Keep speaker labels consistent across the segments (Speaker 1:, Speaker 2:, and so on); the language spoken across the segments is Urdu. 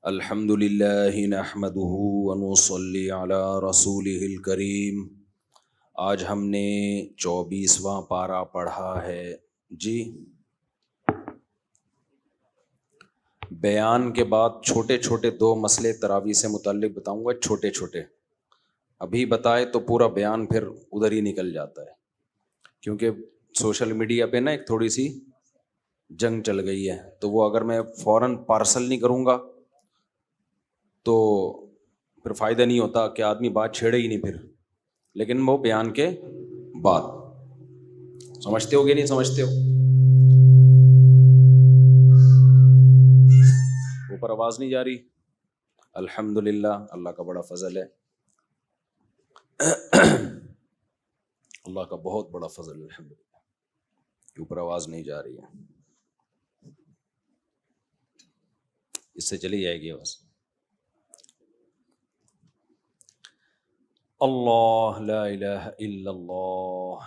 Speaker 1: الحمد للہ نحمده ونصلی علی رسولہ الکریم۔ آج ہم نے 24واں پارہ پڑھا ہے جی۔ بیان کے بعد چھوٹے چھوٹے دو مسئلے تراویح سے متعلق بتاؤں گا، چھوٹے چھوٹے۔ ابھی بتائے تو پورا بیان پھر ادھر ہی نکل جاتا ہے، کیونکہ سوشل میڈیا پہ نا ایک تھوڑی سی جنگ چل گئی ہے، تو وہ اگر میں فوراً پارسل نہیں کروں گا تو پھر فائدہ نہیں ہوتا کہ آدمی بات چھیڑے ہی نہیں پھر، لیکن وہ بیان کے بعد۔ سمجھتے ہو کہ نہیں سمجھتے ہو؟ اوپر آواز نہیں جا رہی؟ الحمدللہ، اللہ کا بڑا فضل ہے، اللہ کا بہت بڑا فضل ہے الحمدللہ، اوپر آواز نہیں جا رہی ہے، اس سے چلی جائے گی آواز۔ اللہ لا الہ الا اللہ۔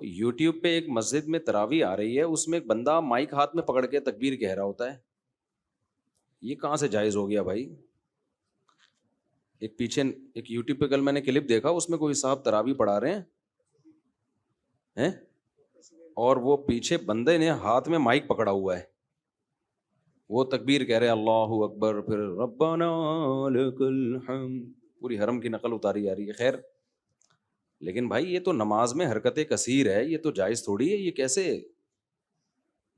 Speaker 1: یوٹیوب پہ ایک مسجد میں تراویح آ رہی ہے، اس میں ایک بندہ مائک ہاتھ میں پکڑ کے تکبیر کہہ رہا ہوتا ہے، یہ کہاں سے جائز ہو گیا بھائی؟ ایک پیچھے ایک یوٹیوب پہ کل میں نے کلپ دیکھا، اس میں کوئی صاحب تراویح پڑھا رہے ہیں اور وہ پیچھے بندے نے ہاتھ میں مائک پکڑا ہوا ہے، وہ تکبیر کہہ رہے ہیں اللہ اکبر، پھر ربنا لک الحمد، پوری حرم کی نقل اتاری جا رہی ہے۔ خیر، لیکن بھائی یہ تو نماز میں حرکت کثیر ہے، یہ تو جائز تھوڑی ہے، یہ کیسے؟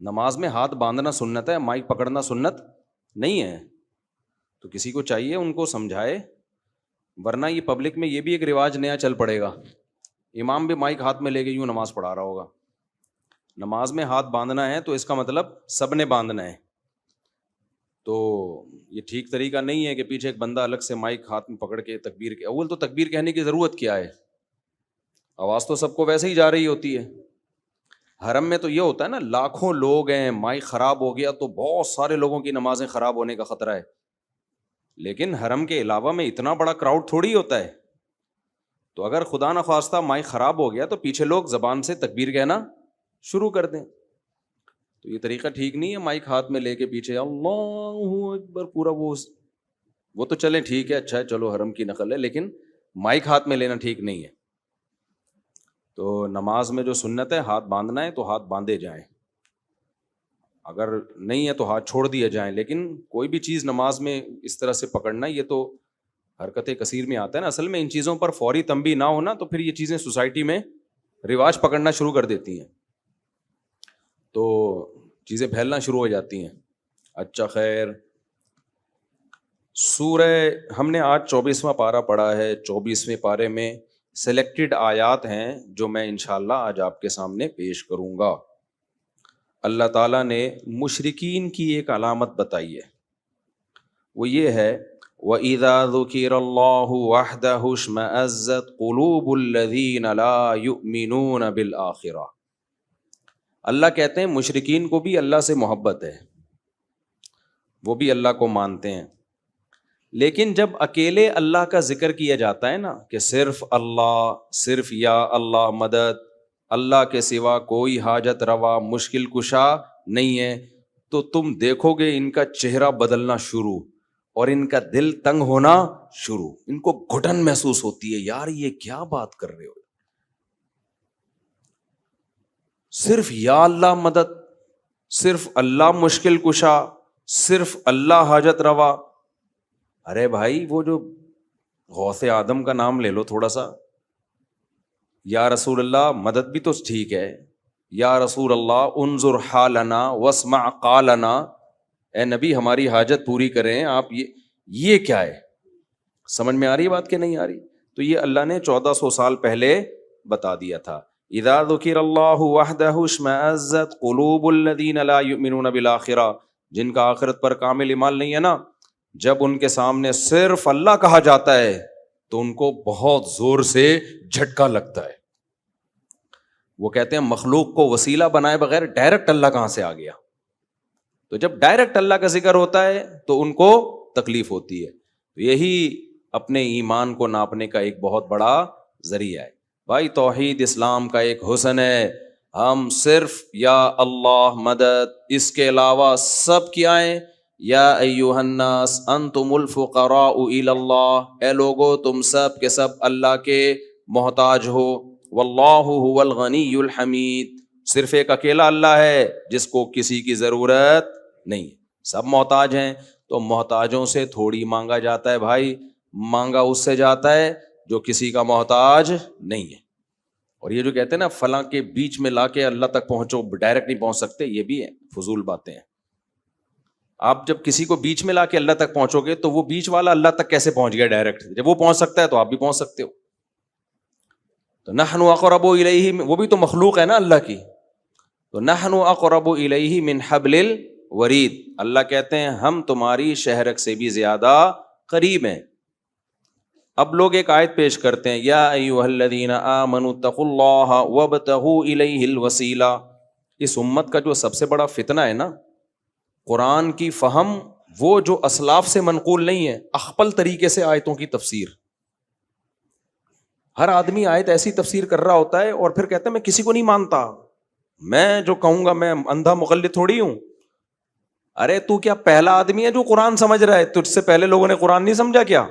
Speaker 1: نماز میں ہاتھ باندھنا سنت ہے، مائک پکڑنا سنت نہیں ہے، تو کسی کو چاہیے ان کو سمجھائے، ورنہ یہ پبلک میں یہ بھی ایک رواج نیا چل پڑے گا، امام بھی مائک ہاتھ میں لے کے یوں نماز پڑھا رہا ہوگا۔ نماز میں ہاتھ باندھنا ہے تو اس کا مطلب سب نے باندھنا ہے، تو یہ ٹھیک طریقہ نہیں ہے کہ پیچھے ایک بندہ الگ سے مائک ہاتھ میں پکڑ کے تکبیر کے، اول تو تکبیر کہنے کی ضرورت کیا ہے؟ آواز تو سب کو ویسے ہی جا رہی ہوتی ہے۔ حرم میں تو یہ ہوتا ہے نا، لاکھوں لوگ ہیں، مائک خراب ہو گیا تو بہت سارے لوگوں کی نمازیں خراب ہونے کا خطرہ ہے، لیکن حرم کے علاوہ میں اتنا بڑا کراؤڈ تھوڑی ہوتا ہے، تو اگر خدا نخواستہ مائک خراب ہو گیا تو پیچھے لوگ زبان سے تکبیر کہنا شروع کر دیں، تو یہ طریقہ ٹھیک نہیں ہے مائک ہاتھ میں لے کے پیچھے اللہ اکبر پورا، وہ تو چلیں ٹھیک ہے، اچھا ہے، چلو حرم کی نقل ہے، لیکن مائک ہاتھ میں لینا ٹھیک نہیں ہے۔ تو نماز میں جو سنت ہے ہاتھ باندھنا ہے تو ہاتھ باندھے جائیں، اگر نہیں ہے تو ہاتھ چھوڑ دیے جائیں، لیکن کوئی بھی چیز نماز میں اس طرح سے پکڑنا یہ تو حرکت کثیر میں آتا ہے نا۔ اصل میں ان چیزوں پر فوری تنبیہ نہ ہونا تو پھر یہ چیزیں سوسائٹی میں رواج پکڑنا شروع کر دیتی ہیں، تو چیزیں پھیلنا شروع ہو جاتی ہیں۔ اچھا خیر، سورہ ہم نے آج 24واں پارہ پڑھا ہے، 24ویں پارے میں سلیکٹڈ آیات ہیں جو میں انشاءاللہ آج آپ کے سامنے پیش کروں گا۔ اللہ تعالیٰ نے مشرکین کی ایک علامت بتائی ہے، وہ یہ ہے وَإِذَا ذُكِرَ اللَّهُ وَحْدَهُ اشْمَأَزَّتْ قُلُوبُ الَّذِينَ لَا يُؤْمِنُونَ بِالْآخِرَةِ۔ اللہ کہتے ہیں مشرکین کو بھی اللہ سے محبت ہے، وہ بھی اللہ کو مانتے ہیں، لیکن جب اکیلے اللہ کا ذکر کیا جاتا ہے نا کہ صرف اللہ، صرف یا اللہ مدد، اللہ کے سوا کوئی حاجت روا مشکل کشا نہیں ہے، تو تم دیکھو گے ان کا چہرہ بدلنا شروع اور ان کا دل تنگ ہونا شروع، ان کو گھٹن محسوس ہوتی ہے، یار یہ کیا بات کر رہے ہو، صرف یا اللہ مدد، صرف اللہ مشکل کشا، صرف اللہ حاجت روا۔ ارے بھائی وہ جو غوث آدم کا نام لے لو تھوڑا سا، یا رسول اللہ مدد بھی تو ٹھیک ہے، یا رسول اللہ انظر حالنا واسمع قالنا، اے نبی ہماری حاجت پوری کریں آپ، یہ کیا ہے؟ سمجھ میں آ رہی بات کہ نہیں آ رہی؟ تو یہ اللہ نے 1400 سال پہلے بتا دیا تھا۔ اذا ذکر اللہ وحدہ اشمئزت قلوب الذین لا یؤمنون بالآخرہ، جن کا آخرت پر کامل ایمان نہیں ہے نا، جب ان کے سامنے صرف اللہ کہا جاتا ہے تو ان کو بہت زور سے جھٹکا لگتا ہے، وہ کہتے ہیں مخلوق کو وسیلہ بنائے بغیر ڈائریکٹ اللہ کہاں سے آ گیا؟ تو جب ڈائریکٹ اللہ کا ذکر ہوتا ہے تو ان کو تکلیف ہوتی ہے، تو یہی اپنے ایمان کو ناپنے کا ایک بہت بڑا ذریعہ ہے۔ بھائی توحید اسلام کا ایک حسن ہے ہم صرف یا اللہ مدد، اس کے علاوہ سب کیا ہیں؟ یا ایھا الناس انتم الفقراء الی اللہ، اے لوگو تم سب کے سب اللہ کے محتاج ہو، واللہ هو الغنی الحمید، صرف ایک اکیلا اللہ ہے جس کو کسی کی ضرورت نہیں ہے، سب محتاج ہیں، تو محتاجوں سے تھوڑی مانگا جاتا ہے بھائی، مانگا اس سے جاتا ہے جو کسی کا محتاج نہیں ہے۔ اور یہ جو کہتے ہیں نا فلاں کے بیچ میں لا کے اللہ تک پہنچو، ڈائریکٹ نہیں پہنچ سکتے، یہ بھی ہے فضول باتیں ہیں۔ آپ جب کسی کو بیچ میں لا کے اللہ تک پہنچو گے تو وہ بیچ والا اللہ تک کیسے پہنچ گیا ڈائریکٹ؟ جب وہ پہنچ سکتا ہے تو آپ بھی پہنچ سکتے ہو۔ تو نحن اقرب الیہ، وہ بھی تو مخلوق ہے نا اللہ کی، تو نحن اقرب الیہ من حبل الورید، اللہ کہتے ہیں ہم تمہاری شہرک سے بھی زیادہ قریب ہیں۔ اب لوگ ایک آیت پیش کرتے ہیں، یا ایھا الذین آمنوا اتقوا اللہ وابتغوا الیہ الوسیلہ۔ اس امت کا جو سب سے بڑا فتنہ ہے نا، قرآن کی فہم وہ جو اسلاف سے منقول نہیں ہے، اخپل طریقے سے آیتوں کی تفسیر۔ ہر آدمی آیت ایسی تفسیر کر رہا ہوتا ہے اور پھر کہتا ہے میں کسی کو نہیں مانتا، میں جو کہوں گا، میں اندھا مقلد تھوڑی ہوں۔ ارے تو کیا پہلا آدمی ہے جو قرآن سمجھ رہا ہے؟ تجھ سے پہلے لوگوں نے قرآن نہیں سمجھا کیا؟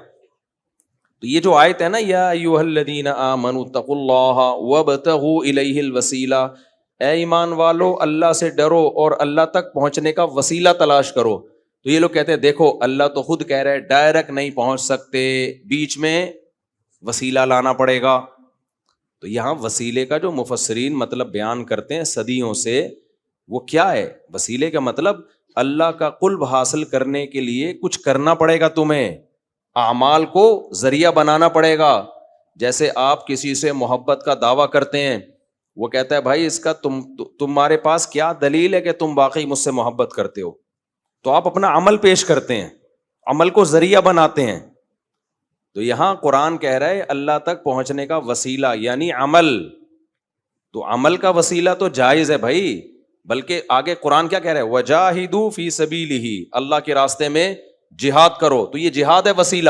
Speaker 1: تو یہ جو آیت ہے نا، یا ایھا الذین آمنوا اتقوا اللہ وابتغوا الیہ الوسیلہ، اے ایمان والو اللہ سے ڈرو اور اللہ تک پہنچنے کا وسیلہ تلاش کرو۔ تو یہ لوگ کہتے ہیں دیکھو اللہ تو خود کہہ رہے ڈائریکٹ نہیں پہنچ سکتے، بیچ میں وسیلہ لانا پڑے گا۔ تو یہاں وسیلے کا جو مفسرین مطلب بیان کرتے ہیں صدیوں سے، وہ کیا ہے؟ وسیلے کا مطلب اللہ کا قرب حاصل کرنے کے لیے کچھ کرنا پڑے گا، تمہیں اعمال کو ذریعہ بنانا پڑے گا۔ جیسے آپ کسی سے محبت کا دعویٰ کرتے ہیں، وہ کہتا ہے بھائی اس کا تمہارے پاس کیا دلیل ہے کہ تم واقعی مجھ سے محبت کرتے ہو؟ تو آپ اپنا عمل پیش کرتے ہیں، عمل کو ذریعہ بناتے ہیں۔ تو یہاں قرآن کہہ رہا ہے اللہ تک پہنچنے کا وسیلہ یعنی عمل، تو عمل کا وسیلہ تو جائز ہے بھائی، بلکہ آگے قرآن کیا کہہ رہا ہے؟ وجاہدوا فی سبیلہ، اللہ کے راستے میں جہاد کرو، تو یہ جہاد ہے وسیلہ۔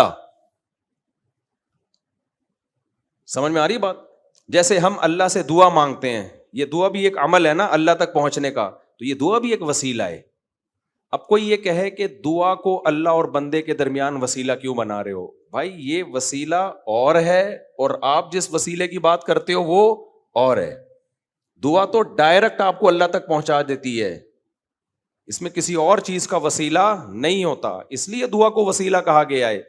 Speaker 1: سمجھ میں آ رہی بات؟ جیسے ہم اللہ سے دعا مانگتے ہیں، یہ دعا بھی ایک عمل ہے نا اللہ تک پہنچنے کا، تو یہ دعا بھی ایک وسیلہ ہے۔ اب کوئی یہ کہے کہ دعا کو اللہ اور بندے کے درمیان وسیلہ کیوں بنا رہے ہو؟ بھائی یہ وسیلہ اور ہے، اور آپ جس وسیلے کی بات کرتے ہو وہ اور ہے۔ دعا تو ڈائریکٹ آپ کو اللہ تک پہنچا دیتی ہے، اس میں کسی اور چیز کا وسیلہ نہیں ہوتا، اس لیے دعا کو وسیلہ کہا گیا ہے۔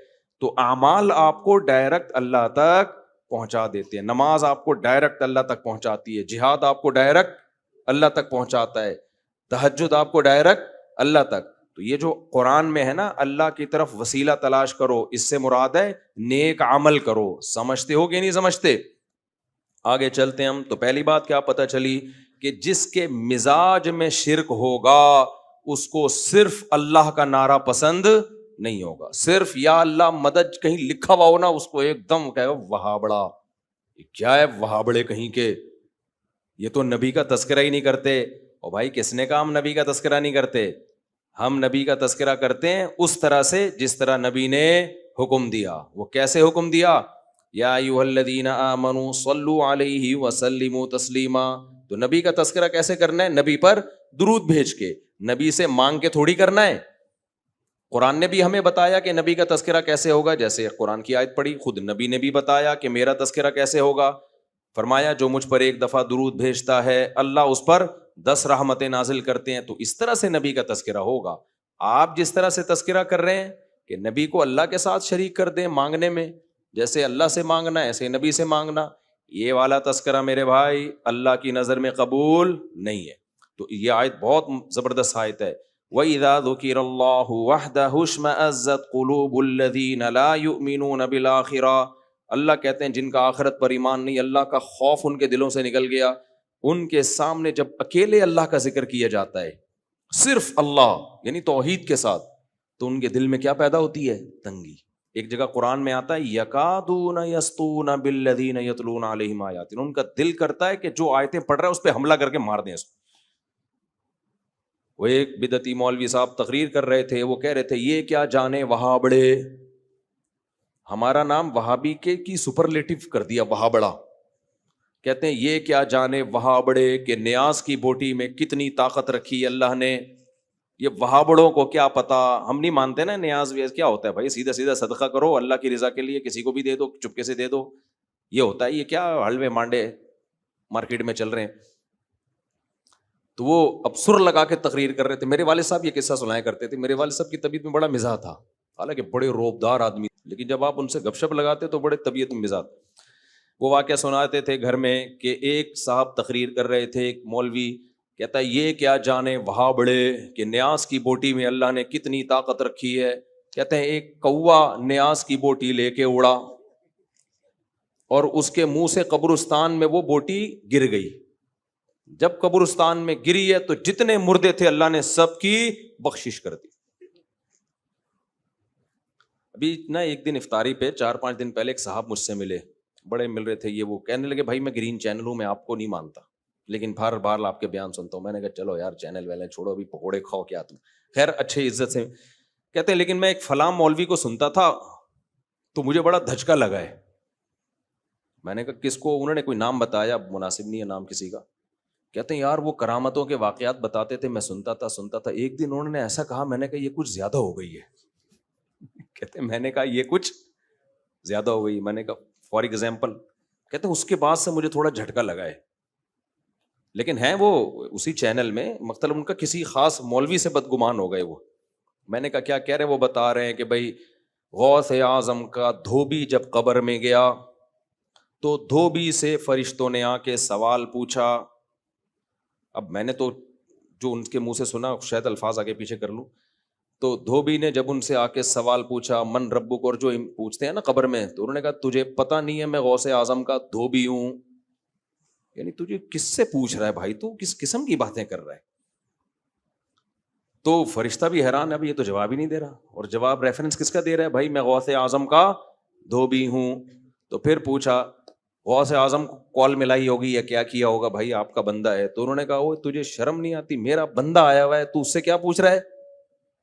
Speaker 1: تو اعمال آپ کو ڈائریکٹ اللہ تک پہنچا دیتے ہیں، نماز آپ کو ڈائریکٹ اللہ تک پہنچاتی ہے، جہاد آپ کو ڈائریکٹ اللہ تک پہنچاتا ہے، تہجد آپ کو ڈائریکٹ اللہ تک۔ تو یہ جو قرآن میں ہے نا اللہ کی طرف وسیلہ تلاش کرو، اس سے مراد ہے نیک عمل کرو۔ سمجھتے ہو کہ نہیں سمجھتے؟ آگے چلتے ہیں ہم۔ تو پہلی بات کیا پتہ چلی کہ جس کے مزاج میں شرک ہوگا اس کو صرف اللہ کا نعرہ پسند نہیں ہوگا۔ صرف یا اللہ مدد کہیں لکھا ہوا ہو نا، اس کو ایک دم کہے گا وہابڑا، کیا ہے وہابڑے کہیں کے، یہ تو نبی کا تذکرہ ہی نہیں کرتے۔ اور بھائی کس نے کہا ہم نبی کا تذکرہ نہیں کرتے؟ ہم نبی کا تذکرہ کرتے ہیں اس طرح سے جس طرح نبی نے حکم دیا۔ وہ کیسے حکم دیا؟ یا ایھا الذین آمنوا صلوا علیہ وسلموا تسلیما۔ تو نبی کا تذکرہ کیسے کرنا ہے؟ نبی پر درود بھیج کے، نبی سے مانگ کے تھوڑی کرنا ہے۔ قرآن نے بھی ہمیں بتایا کہ نبی کا تذکرہ کیسے ہوگا، جیسے قرآن کی آیت پڑھی، خود نبی نے بھی بتایا کہ میرا تذکرہ کیسے ہوگا۔ فرمایا جو مجھ پر ایک دفعہ درود بھیجتا ہے اللہ اس پر 10 رحمتیں نازل کرتے ہیں۔ تو اس طرح سے نبی کا تذکرہ ہوگا۔ آپ جس طرح سے تذکرہ کر رہے ہیں کہ نبی کو اللہ کے ساتھ شریک کر دیں مانگنے میں، جیسے اللہ سے مانگنا ایسے نبی سے مانگنا، یہ والا تذکرہ میرے بھائی اللہ کی نظر میں قبول نہیں ہے۔ تو یہ آیت بہت زبردست آیت ہے۔ وَإِذَا ذُكِرَ اللَّهُ وَحْدَهُ اشْمَأَزَّتْ قُلُوبُ الَّذِينَ لَا يُؤْمِنُونَ بِالْآخِرَةِ۔ اللہ کہتے ہیں جن کا آخرت پر ایمان نہیں، اللہ کا خوف ان کے دلوں سے نکل گیا، ان کے سامنے جب اکیلے اللہ کا ذکر کیا جاتا ہے، صرف اللہ یعنی توحید کے ساتھ، تو ان کے دل میں کیا پیدا ہوتی ہے؟ تنگی۔ ایک جگہ قرآن میں آتا ہے یکادون یسطون بالذین یتلون علیہم آیاتنا، ان کا دل کرتا ہے کہ جو آیتیں پڑھ رہا ہے اس پہ حملہ کر کے مار دیں اس کو۔ وہ ایک بدعتی مولوی صاحب تقریر کر رہے تھے، وہ کہہ رہے تھے یہ کیا جانے وہابڑے، ہمارا نام وہابی کی سپرلیٹو کر دیا وہابڑا۔ کہتے ہیں یہ کیا جانے وہابڑے کہ نیاز کی بوٹی میں کتنی طاقت رکھی اللہ نے. یہ وہابڑوں کو کیا پتا, ہم نہیں مانتے نا نیاز ویاز کیا ہوتا ہے بھائی, سیدھا سیدھا صدقہ کرو اللہ کی رضا کے لیے, کسی کو بھی دے دو, چپکے سے دے دو, یہ ہوتا ہے. یہ کیا حلوے مانڈے مارکیٹ میں چل رہے ہیں. تو وہ اب سر لگا کے تقریر کر رہے تھے. میرے والد صاحب یہ قصہ سنایا کرتے تھے. میرے والد صاحب کی طبیعت میں بڑا مزاح تھا, حالانکہ بڑے روبدار آدمی, لیکن جب آپ ان سے گپ شپ لگاتے تو بڑے طبیعت میں مزاح. وہ واقعہ سناتے تھے گھر میں کہ ایک صاحب تقریر کر رہے تھے, ایک مولوی کہتا ہے یہ کیا جانے وہاں بڑے کہ نیاز کی بوٹی میں اللہ نے کتنی طاقت رکھی ہے. کہتے ہیں ایک کوا نیاز کی بوٹی لے کے اڑا اور اس کے منہ سے قبرستان میں وہ بوٹی گر گئی. جب قبرستان میں گری ہے تو جتنے مردے تھے اللہ نے سب کی بخشش کر دی. ابھی نا ایک دن افطاری پہ 4-5 دن پہلے ایک صاحب مجھ سے ملے, بڑے مل رہے تھے, یہ وہ کہنے لگے بھائی میں گرین چینل ہوں, میں آپ کو نہیں مانتا لیکن بار بار آپ کے بیان سنتا ہوں. میں نے کہا چلو یار چینل ویلے چھوڑو, ابھی پکوڑے کھاؤ کیا تم. خیر اچھے عزت سے کہتے ہیں لیکن میں ایک فلاں مولوی کو سنتا تھا تو مجھے بڑا دھچکا لگا ہے. میں نے کہا کس کو؟ انہوں نے کوئی نام بتایا, مناسب نہیں ہے نام کسی کا. کہتے ہیں یار وہ کرامتوں کے واقعات بتاتے تھے, میں سنتا تھا. ایک دن انہوں نے ایسا کہا, میں نے کہا یہ کچھ زیادہ ہو گئی ہے. کہتے ہیں میں نے کہا یہ کچھ زیادہ ہو گئی. میں نے کہا فار ایگزامپل. کہتے ہیں اس کے بعد سے مجھے تھوڑا جھٹکا لگا ہے, لیکن ہیں وہ اسی چینل میں, مطلب ان کا کسی خاص مولوی سے بدگمان ہو گئے وہ. میں نے کہا کیا کہہ رہے ہیں؟ وہ بتا رہے ہیں کہ بھائی غوث اعظم کا دھوبی جب قبر میں گیا تو دھوبی سے فرشتوں نے آ کے سوال پوچھا. اب میں نے تو جو ان کے منہ سے سنا شاید الفاظ آگے پیچھے کر لوں. تو دھوبی نے جب ان سے آ کے سوال پوچھا من ربک, اور جو پوچھتے ہیں نا قبر میں, تو انہوں نے کہا تجھے پتہ نہیں ہے میں غوث اعظم کا دھوبی ہوں. یعنی تجھے کس سے پوچھ رہا ہے بھائی, تو کس قسم کی باتیں کر رہا ہے. تو فرشتہ بھی حیران ہے, ابھی یہ تو جواب ہی نہیں دے رہا, اور جواب ریفرنس کس کا دے رہا ہے؟ بھائی میں غوث اعظم کا دھوبی ہوں. تو پھر پوچھا غوث اعظم کو کال ملائی ہوگی یا کیا کیا ہوگا, بھائی آپ کا بندہ ہے. تو انہوں نے کہا وہ تجھے شرم نہیں آتی, میرا بندہ آیا ہوا ہے, تو اس سے کیا پوچھ رہا ہے,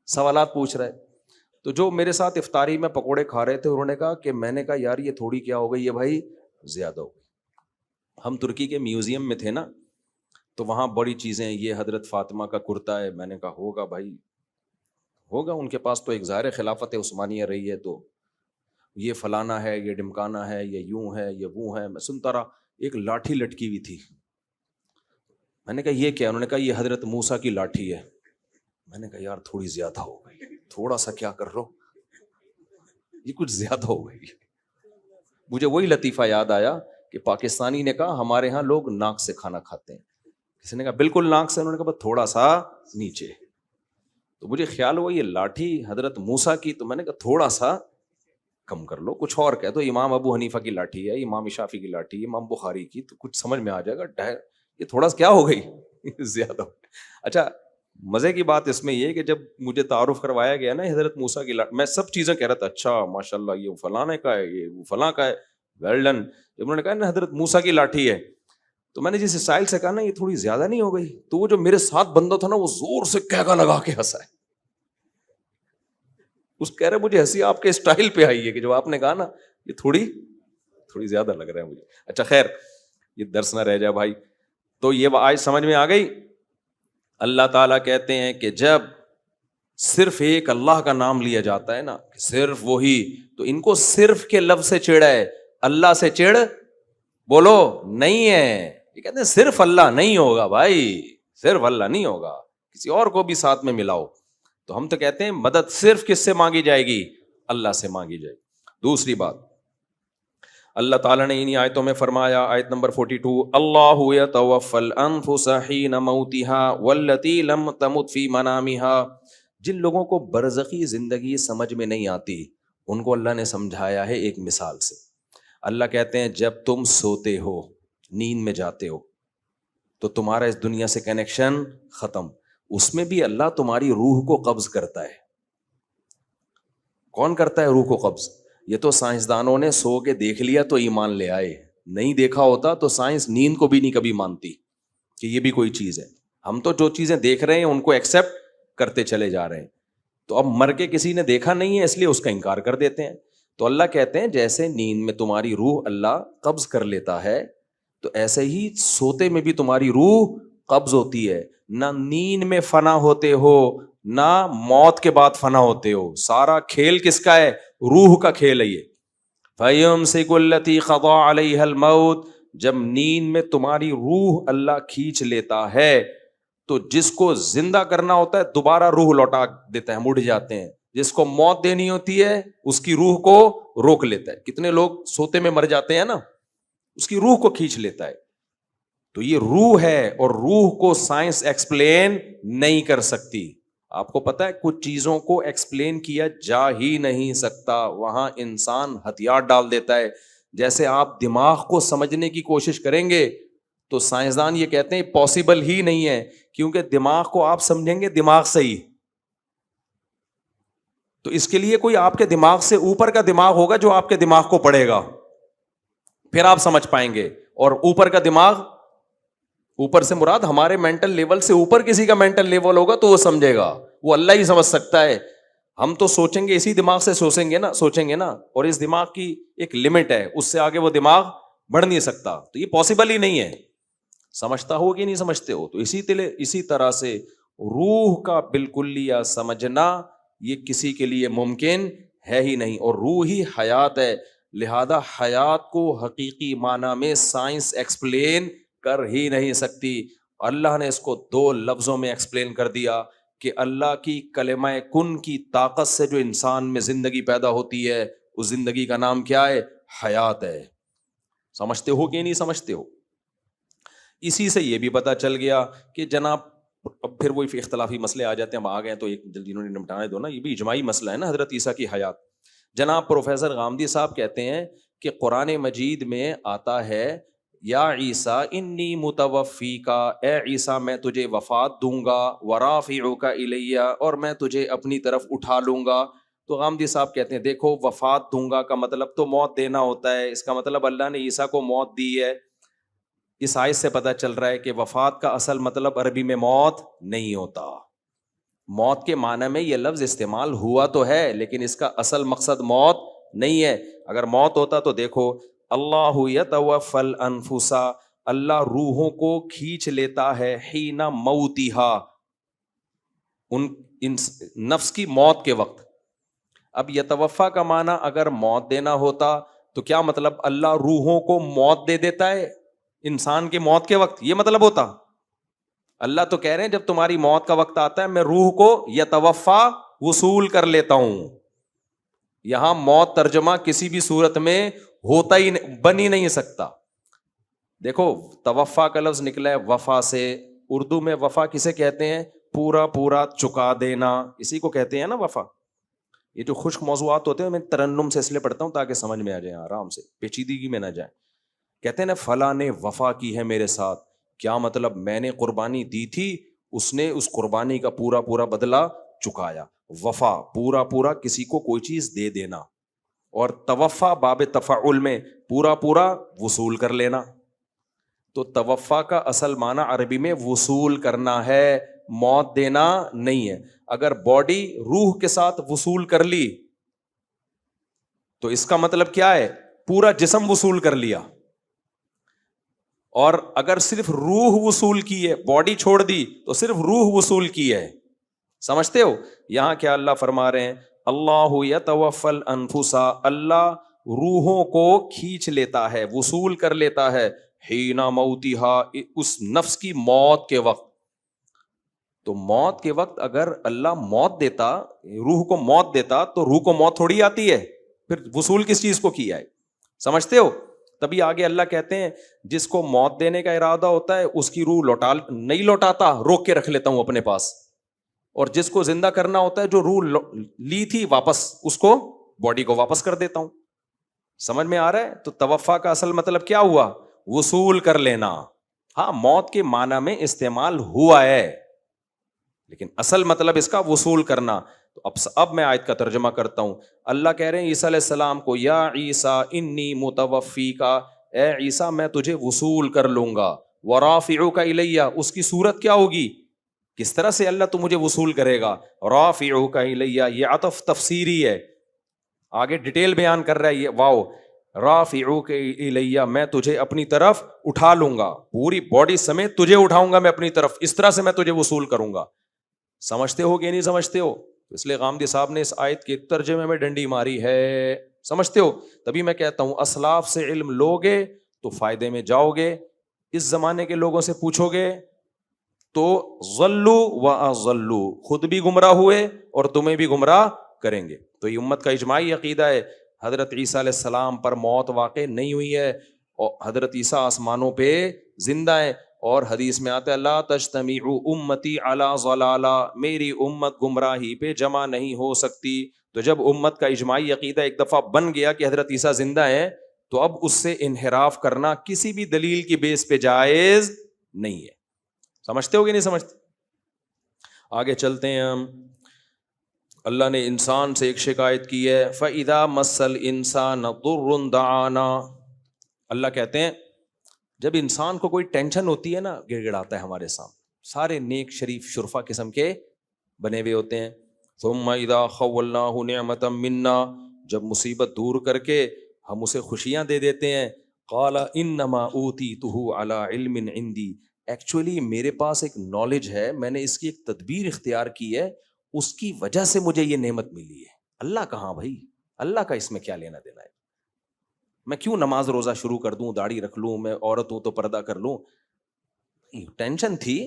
Speaker 1: سوالات پوچھ رہا ہے. تو جو میرے ساتھ افطاری میں پکوڑے کھا رہے تھے, انہوں نے کہا کہ میں نے کہا یار یہ تھوڑی کیا ہو گئی ہے بھائی, زیادہ ہو گئی. ہم ترکی کے میوزیم میں تھے نا, تو وہاں بڑی چیزیں, یہ حضرت فاطمہ کا کرتا ہے. میں نے کہا ہوگا بھائی, ہوگا, ان کے پاس تو ایک ظاہر خلافت عثمانیہ رہی ہے, تو یہ فلانا ہے, یہ ڈمکانا ہے, یہ یوں ہے, یہ وہ ہے. میں سنتا رہا. ایک لاٹھی لٹکی ہوئی تھی. میں نے کہا یہ کیا؟ انہوں نے کہا یہ حضرت موسیٰ کی لاٹھی ہے. میں نے کہا یار تھوڑی زیادہ ہو گئی, تھوڑا سا کیا کر رہو, یہ کچھ زیادہ ہو گئی. مجھے وہی لطیفہ یاد آیا کہ پاکستانی نے کہا ہمارے ہاں لوگ ناک سے کھانا کھاتے ہیں. کسی نے کہا بالکل ناک سے, انہوں نے کہا بس تھوڑا سا نیچے. تو مجھے خیال ہوا یہ لاٹھی حضرت موسیٰ کی, تو میں نے کہا تھوڑا سا کم کر لو, کچھ اور کہہ دو, امام ابو حنیفہ کی لاٹھی ہے, امام شافعی کی لاٹھی ہے, امام بخاری کی, تو کچھ سمجھ میں آ جائے گا. یہ تھوڑا سا کیا ہو گئی, زیادہ. اچھا مزے کی بات اس میں یہ کہ جب مجھے تعارف کروایا گیا نا حضرت موسیٰ کی لاٹھی, میں سب چیزیں کہہ رہا تھا, اچھا ماشاء اللہ یہ فلانے کا ہے, یہ وہ فلاں کا ہے, ویل ڈن. جب انہوں نے کہا نا حضرت موسیٰ کی لاٹھی ہے, تو میں نے جس اسٹائل سے کہا نا یہ تھوڑی زیادہ نہیں ہو گئی, تو وہ جو میرے ساتھ بندہ تھا نا وہ زور سے کہکا لگا کے ہنسا ہے. اس کہہ رہے مجھے ہنسی آپ کے اسٹائل پہ آئی ہے کہ جو آپ نے کہا نا یہ تھوڑی زیادہ لگ رہا ہے مجھے. اچھا خیر یہ درس نہ رہ جائے بھائی. تو یہ آج سمجھ میں آ گئی. اللہ تعالیٰ کہتے ہیں کہ جب صرف ایک اللہ کا نام لیا جاتا ہے نا, صرف وہی, تو ان کو صرف کے لفظ سے چڑ ہے, اللہ سے چڑ بولو نہیں ہے. یہ کہتے ہیں صرف اللہ نہیں ہوگا بھائی, صرف اللہ نہیں ہوگا, کسی اور کو بھی ساتھ میں ملاؤ. تو ہم تو کہتے ہیں مدد صرف کس سے مانگی جائے گی, اللہ سے مانگی جائے گی. دوسری بات اللہ تعالیٰ نے انہی آیتوں میں فرمایا, آیت نمبر 42, اللہ یتوفی الانفس حین موتها والتی لم تمت فی منامها. جن لوگوں کو برزخی زندگی سمجھ میں نہیں آتی, ان کو اللہ نے سمجھایا ہے ایک مثال سے. اللہ کہتے ہیں جب تم سوتے ہو, نیند میں جاتے ہو, تو تمہارا اس دنیا سے کنیکشن ختم. اس میں بھی اللہ تمہاری روح کو قبض کرتا ہے. کون کرتا ہے روح کو قبض؟ یہ تو سائنسدانوں نے سو کے دیکھ لیا تو ایمان لے آئے, نہیں دیکھا ہوتا تو سائنس نیند کو بھی نہیں کبھی مانتی کہ یہ بھی کوئی چیز ہے. ہم تو جو چیزیں دیکھ رہے ہیں ان کو ایکسیپٹ کرتے چلے جا رہے ہیں. تو اب مر کے کسی نے دیکھا نہیں ہے اس لیے اس کا انکار کر دیتے ہیں. تو اللہ کہتے ہیں جیسے نیند میں تمہاری روح اللہ قبض کر لیتا ہے, تو ایسے ہی سوتے میں بھی تمہاری روح قبض ہوتی ہے، نہ نیند میں فنا ہوتے ہو نہ موت کے بعد فنا ہوتے ہو. سارا کھیل کس کا ہے؟ روح کا کھیل ہے یہ. فَيُمْسِكُ الَّتِي قَضَىٰ عَلَيْهَا الْمَوْتِ، جب نیند میں تمہاری روح اللہ کھینچ لیتا ہے تو جس کو زندہ کرنا ہوتا ہے دوبارہ روح لوٹا دیتا ہے، مڑ جاتے ہیں. جس کو موت دینی ہوتی ہے اس کی روح کو روک لیتا ہے. کتنے لوگ سوتے میں مر جاتے ہیں نا، اس کی روح کو کھینچ لیتا ہے. تو یہ روح ہے، اور روح کو سائنس ایکسپلین نہیں کر سکتی. آپ کو پتا ہے کچھ چیزوں کو ایکسپلین کیا جا ہی نہیں سکتا، وہاں انسان ہتھیار ڈال دیتا ہے. جیسے آپ دماغ کو سمجھنے کی کوشش کریں گے تو سائنسدان یہ کہتے ہیں پاسبل ہی نہیں ہے، کیونکہ دماغ کو آپ سمجھیں گے دماغ سے ہی. تو اس کے لیے کوئی آپ کے دماغ سے اوپر کا دماغ ہوگا جو آپ کے دماغ کو پڑھے گا، پھر آپ سمجھ پائیں گے. اور اوپر کا دماغ، اوپر سے مراد ہمارے مینٹل لیول سے اوپر کسی کا مینٹل لیول ہوگا تو وہ سمجھے گا، وہ اللہ ہی سمجھ سکتا ہے. ہم تو سوچیں گے اسی دماغ سے سوچیں گے نا، اور اس دماغ کی ایک لمٹ ہے، اس سے آگے وہ دماغ بڑھ نہیں سکتا. تو یہ پاسبل ہی نہیں ہے. سمجھتا ہو کہ نہیں سمجھتے ہو؟ تو اسی طرح سے روح کا بالکلیہ سمجھنا یہ کسی کے لیے ممکن ہے ہی نہیں. اور روح ہی حیات ہے، لہذا حیات کو حقیقی معنی میں سائنس ایکسپلین کر ہی نہیں سکتی. اللہ نے اس کو 2 لفظوں میں ایکسپلین کر دیا کہ اللہ کی کلمہ کن کی طاقت سے جو انسان میں زندگی پیدا ہوتی ہے اس زندگی کا نام کیا ہے؟ حیات ہے. سمجھتے ہو کہ نہیں سمجھتے ہو؟ اسی سے یہ بھی پتا چل گیا کہ جناب، اب پھر وہی اختلافی مسئلے آ جاتے ہیں، ہم آ گئے تو ایک جلدی انہوں نے نمٹانے دو نا، یہ بھی اجماعی مسئلہ ہے نا حضرت عیسیٰ کی حیات. جناب پروفیسر غامدی صاحب کہتے ہیں کہ قرآن مجید میں آتا ہے یا عیسیٰ انی متوفیکا، اے عیسیٰ میں تجھے وفات دوں گا، ورافعک الیہ، اور میں تجھے اپنی طرف اٹھا لوں گا. تو غامدی صاحب کہتے ہیں دیکھو، وفات دوں گا کا مطلب تو موت دینا ہوتا ہے، اس کا مطلب اللہ نے عیسیٰ کو موت دی ہے. اس آیت سے پتہ چل رہا ہے کہ وفات کا اصل مطلب عربی میں موت نہیں ہوتا. موت کے معنی میں یہ لفظ استعمال ہوا تو ہے لیکن اس کا اصل مقصد موت نہیں ہے. اگر موت ہوتا تو دیکھو، اللہ یتوفی الانفس، اللہ روحوں کو کھینچ لیتا ہے، حین موتہا، ان نفس کی موت کے وقت. اب یتوفا کا معنی اگر موت دینا ہوتا تو کیا مطلب اللہ روحوں کو موت دے دیتا ہے انسان کے موت کے وقت؟ یہ مطلب ہوتا؟ اللہ تو کہہ رہے ہیں جب تمہاری موت کا وقت آتا ہے میں روح کو یتوفا وصول کر لیتا ہوں. یہاں موت ترجمہ کسی بھی صورت میں ہوتا ہی بن ہی نہیں سکتا. دیکھو توفا کا لفظ نکلا ہے وفا سے. اردو میں وفا کسے کہتے ہیں؟ پورا پورا چکا دینا، اسی کو کہتے ہیں نا وفا. یہ جو خشک موضوعات ہوتے ہیں میں ترنم سے اس لیے پڑھتا ہوں تاکہ سمجھ میں آ جائیں آرام سے، پیچیدگی میں نہ جائیں. کہتے ہیں نا فلاں نے وفا کی ہے میرے ساتھ، کیا مطلب؟ میں نے قربانی دی تھی، اس نے اس قربانی کا پورا پورا بدلہ چکایا. وفا پورا پورا کسی کو کوئی چیز دے دینا، اور توفا باب تفعل میں پورا پورا وصول کر لینا. تو توفا کا اصل معنی عربی میں وصول کرنا ہے، موت دینا نہیں ہے. اگر باڈی روح کے ساتھ وصول کر لی تو اس کا مطلب کیا ہے؟ پورا جسم وصول کر لیا. اور اگر صرف روح وصول کی ہے، باڈی چھوڑ دی تو صرف روح وصول کی ہے. سمجھتے ہو؟ یہاں کیا اللہ فرما رہے ہیں؟ اللہ یتوفی الانفس، اللہ روحوں کو کھینچ لیتا ہے، وصول کر لیتا ہے، حین موتہا، اس نفس کی موت کے وقت. تو موت کے وقت اگر اللہ موت دیتا، روح کو موت دیتا تو روح کو موت تھوڑی آتی ہے، پھر وصول کس چیز کو کیا ہے؟ سمجھتے ہو؟ تبھی آگے اللہ کہتے ہیں جس کو موت دینے کا ارادہ ہوتا ہے اس کی روح نہیں لوٹاتا، روک کے رکھ لیتا ہوں اپنے پاس. اور جس کو زندہ کرنا ہوتا ہے، جو روح لی تھی واپس، اس کو باڈی کو واپس کر دیتا ہوں. سمجھ میں آ رہا ہے؟ تو توفا کا اصل مطلب کیا ہوا؟ وصول کر لینا. ہاں موت کے معنی میں استعمال ہوا ہے لیکن اصل مطلب اس کا وصول کرنا. تو اب میں آیت کا ترجمہ کرتا ہوں. اللہ کہہ رہے ہیں عیسیٰ علیہ السلام کو، یا عیسیٰ انی متوفیکا، اے عیسیٰ میں تجھے وصول کر لوں گا، ورافعک الیہ. اس کی صورت کیا ہوگی؟ کس طرح سے اللہ تو مجھے وصول کرے گا؟ رافعک الیہ، یہ عطف تفسیری ہے، آگے ڈیٹیل بیان کر رہا ہے. یہ واو، رافعوک الیہ، میں تجھے اپنی طرف اٹھا لوں گا، پوری باڈی سمیت تجھے اٹھاؤں گا میں اپنی طرف، اس طرح سے میں تجھے وصول کروں گا. سمجھتے ہو کہ نہیں سمجھتے ہو؟ اس لیے غامدی صاحب نے اس آیت کے ترجمے میں ڈنڈی ماری ہے. سمجھتے ہو؟ تبھی میں کہتا ہوں اسلاف سے علم لوگے تو فائدے میں جاؤ گے، اس زمانے کے لوگوں سے پوچھو گے تو ضلوا واضلوا، خود بھی گمراہ ہوئے اور تمہیں بھی گمراہ کریں گے. تو یہ امت کا اجماعی عقیدہ ہے. حضرت عیسیٰ علیہ السلام پر موت واقع نہیں ہوئی ہے، اور حضرت عیسیٰ آسمانوں پہ زندہ ہے، اور حدیث میں آتا ہے لا تجتمع امتی علی ضلالہ، میری امت گمراہی پہ جمع نہیں ہو سکتی. تو جب امت کا اجماعی عقیدہ ایک دفعہ بن گیا کہ حضرت عیسیٰ زندہ ہے، تو اب اس سے انحراف کرنا کسی بھی دلیل کی بیس پہ جائز نہیں ہے. سمجھتے ہو کہ نہیں سمجھتے؟ آگے چلتے ہیں ہم. اللہ نے انسان سے ایک شکایت کی ہے، فَإِذَا مَسَّ الْإِنسَانَ ضُرٌّ دَعَانَا. اللہ کہتے ہیں جب انسان کو کوئی ٹینشن ہوتی ہے نا، گڑ گڑاتا ہے ہمارے سامنے. سارے نیک شریف شرفا قسم کے بنے ہوئے ہوتے ہیں. ثُمَّ إِذَا خَوَّلْنَاهُ نِعْمَةً مِنَّا، جب مصیبت دور کر کے ہم اسے خوشیاں دے دیتے ہیں، قَالَ إِنَّمَا أُوتِيتُهُ عَلَىٰ عِلْمٍ عِندِي، ایکچولی میرے پاس ایک نالج ہے، میں نے اس کی ایک تدبیر اختیار کی ہے، اس کی وجہ سے مجھے یہ نعمت ملی ہے. اللہ کہاں بھائی؟ اللہ کا اس میں کیا لینا دینا ہے؟ میں کیوں نماز روزہ شروع کر دوں، داڑھی رکھ لوں، میں عورت ہوں تو پردہ کر لوں؟ ٹینشن تھی.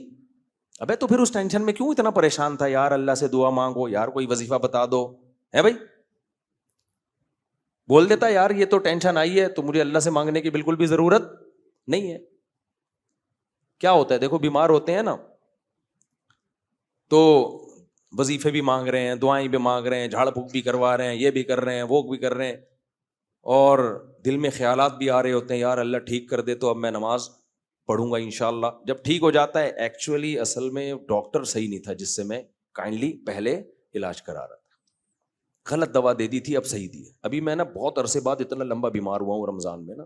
Speaker 1: ابے تو پھر اس ٹینشن میں کیوں اتنا پریشان تھا؟ یار اللہ سے دعا مانگو، یار کوئی وظیفہ بتا دو، ہے بھائی؟ بول دیتا یار یہ تو ٹینشن آئی ہے تو مجھے اللہ سے مانگنے کی بالکل بھی ضرورت نہیں ہے. کیا ہوتا ہے دیکھو، بیمار ہوتے ہیں نا تو وظیفے بھی مانگ رہے ہیں، دعائیں بھی مانگ رہے ہیں، جھاڑ پھونک بھی کروا رہے ہیں، یہ بھی کر رہے ہیں، وہ بھی کر رہے ہیں، اور دل میں خیالات بھی آ رہے ہوتے ہیں یار اللہ ٹھیک کر دے تو اب میں نماز پڑھوں گا انشاءاللہ. جب ٹھیک ہو جاتا ہے ایکچولی اصل میں ڈاکٹر صحیح نہیں تھا جس سے میں کائنڈلی پہلے علاج کرا رہا تھا، غلط دوا دے دی تھی، اب صحیح دی ہے. ابھی میں نا بہت عرصے بعد اتنا لمبا بیمار ہوا ہوں رمضان میں نا،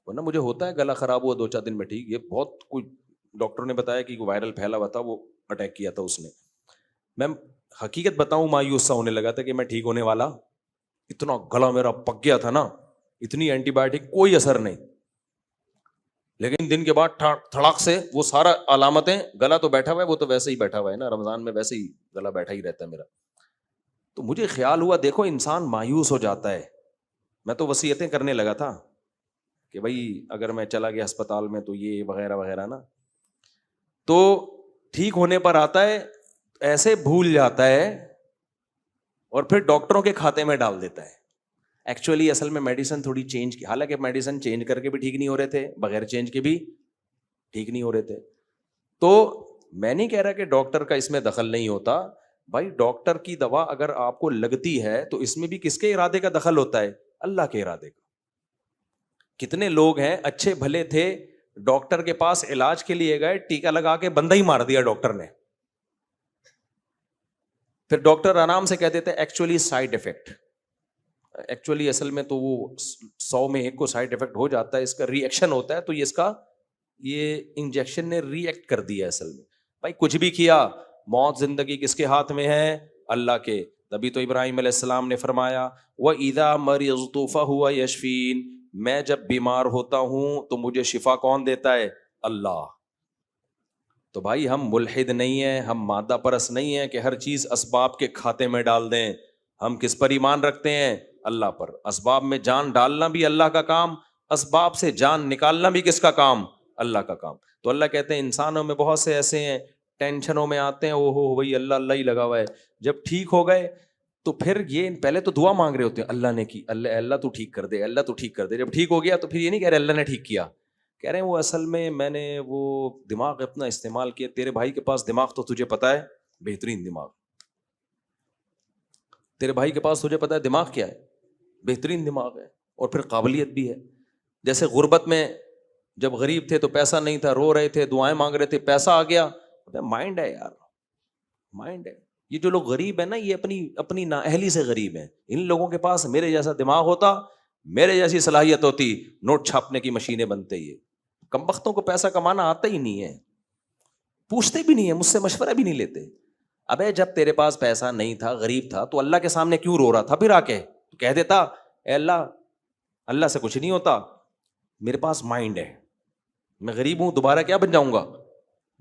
Speaker 1: ورنہ مجھے ہوتا ہے گلا خراب ہوا 2-4 دن میں ٹھیک. یہ بہت کوئی ڈاکٹر نے بتایا کہ وائرل پھیلا ہوا تھا، وہ اٹیک کیا تھا اس نے. میں حقیقت بتاؤں مایوس سا ہونے لگا تھا کہ میں ٹھیک ہونے والا، اتنا گلا میرا پک گیا تھا نا، اتنی اینٹی بایوٹک کوئی اثر نہیں. لیکن دن کے بعد تھڑاک سے وہ سارا علامتیں، گلا تو بیٹھا ہوا ہے، وہ تو ویسے ہی بیٹھا ہوا ہے نا، رمضان میں ویسے ہی گلا بیٹھا ہی رہتا ہے میرا. تو مجھے خیال ہوا دیکھو انسان مایوس ہو جاتا ہے. میں تو وصیتیں کرنے لگا تھا کہ بھائی اگر میں چلا گیا ہسپتال میں تو یہ وغیرہ وغیرہ نا. تو ٹھیک ہونے پر آتا ہے ایسے بھول جاتا ہے اور پھر ڈاکٹروں کے کھاتے میں ڈال دیتا ہے. ایکچولی اصل میں میڈیسن تھوڑی چینج کی، حالانکہ میڈیسن چینج کر کے بھی ٹھیک نہیں ہو رہے تھے، بغیر چینج کے بھی ٹھیک نہیں ہو رہے تھے. تو میں نہیں کہہ رہا کہ ڈاکٹر کا اس میں دخل نہیں ہوتا بھائی، ڈاکٹر کی دوا اگر آپ کو لگتی ہے تو اس میں بھی کس کے ارادے کا دخل ہوتا ہے؟ اللہ کے ارادے کا. کتنے لوگ ہیں اچھے بھلے تھے، ڈاکٹر کے پاس علاج کے لیے گئے، ٹیکا لگا کے بندہ ہی مار دیا ڈاکٹر نے. پھر ڈاکٹر آرام سے کہہ دیتے ایکچولی سائڈ افیکٹ. ایکچولی اصل میں تو وہ 100 میں 1 کو سائڈ افیکٹ ہو جاتا ہے، اس کا ری ایکشن ہوتا ہے، تو یہ اس کا یہ انجیکشن نے ری ایکٹ کر دیا اصل میں. بھائی کچھ بھی کیا، موت زندگی کس کے ہاتھ میں ہے؟ اللہ کے. تبھی تو ابراہیم علیہ السلام نے فرمایا وَإِذَا مَرِضْتُ فَهُوَ يَشْفِينِ، میں جب بیمار ہوتا ہوں تو مجھے شفا کون دیتا ہے؟ اللہ. تو بھائی ہم ملحد نہیں ہیں، ہم مادہ پرست نہیں ہیں کہ ہر چیز اسباب کے کھاتے میں ڈال دیں. ہم کس پر ایمان رکھتے ہیں؟ اللہ پر. اسباب میں جان ڈالنا بھی اللہ کا کام، اسباب سے جان نکالنا بھی کس کا کام؟ اللہ کا کام. تو اللہ کہتے ہیں انسانوں میں بہت سے ایسے ہیں ٹینشنوں میں آتے ہیں، او ہو بھائی اللہ اللہ ہی لگا ہوا ہے. جب ٹھیک ہو گئے تو پھر یہ پہلے تو دعا مانگ رہے ہوتے ہیں اللہ نے کی، اللہ اللہ تو ٹھیک کر دے، اللہ تو ٹھیک کر دے. جب ٹھیک ہو گیا تو پھر یہ نہیں کہہ رہے اللہ نے ٹھیک کیا، کہہ رہے ہیں وہ اصل میں نے وہ دماغ اپنا استعمال کیا. تیرے بھائی کے پاس دماغ تو تجھے پتا ہے بہترین دماغ، تیرے بھائی کے پاس تجھے پتا ہے دماغ کیا ہے؟ بہترین دماغ ہے، اور پھر قابلیت بھی ہے. جیسے غربت میں جب غریب تھے تو پیسہ نہیں تھا، رو رہے تھے، دعائیں مانگ رہے تھے، پیسہ آ گیا. مائنڈ ہے یار، مائنڈ ہے. یہ جو لوگ غریب ہیں نا یہ اپنی نااہلی سے غریب ہیں. ان لوگوں کے پاس میرے جیسا دماغ ہوتا، میرے جیسی صلاحیت ہوتی، نوٹ چھاپنے کی مشینیں بنتے. یہ کمبختوں کو پیسہ کمانا آتا ہی نہیں ہے، پوچھتے بھی نہیں ہے، مجھ سے مشورہ بھی نہیں لیتے. ابے جب تیرے پاس پیسہ نہیں تھا، غریب تھا، تو اللہ کے سامنے کیوں رو رہا تھا؟ پھر آ کے کہہ دیتا اے اللہ اللہ سے کچھ نہیں ہوتا, میرے پاس مائنڈ ہے, میں غریب ہوں, دوبارہ کیا بن جاؤں گا,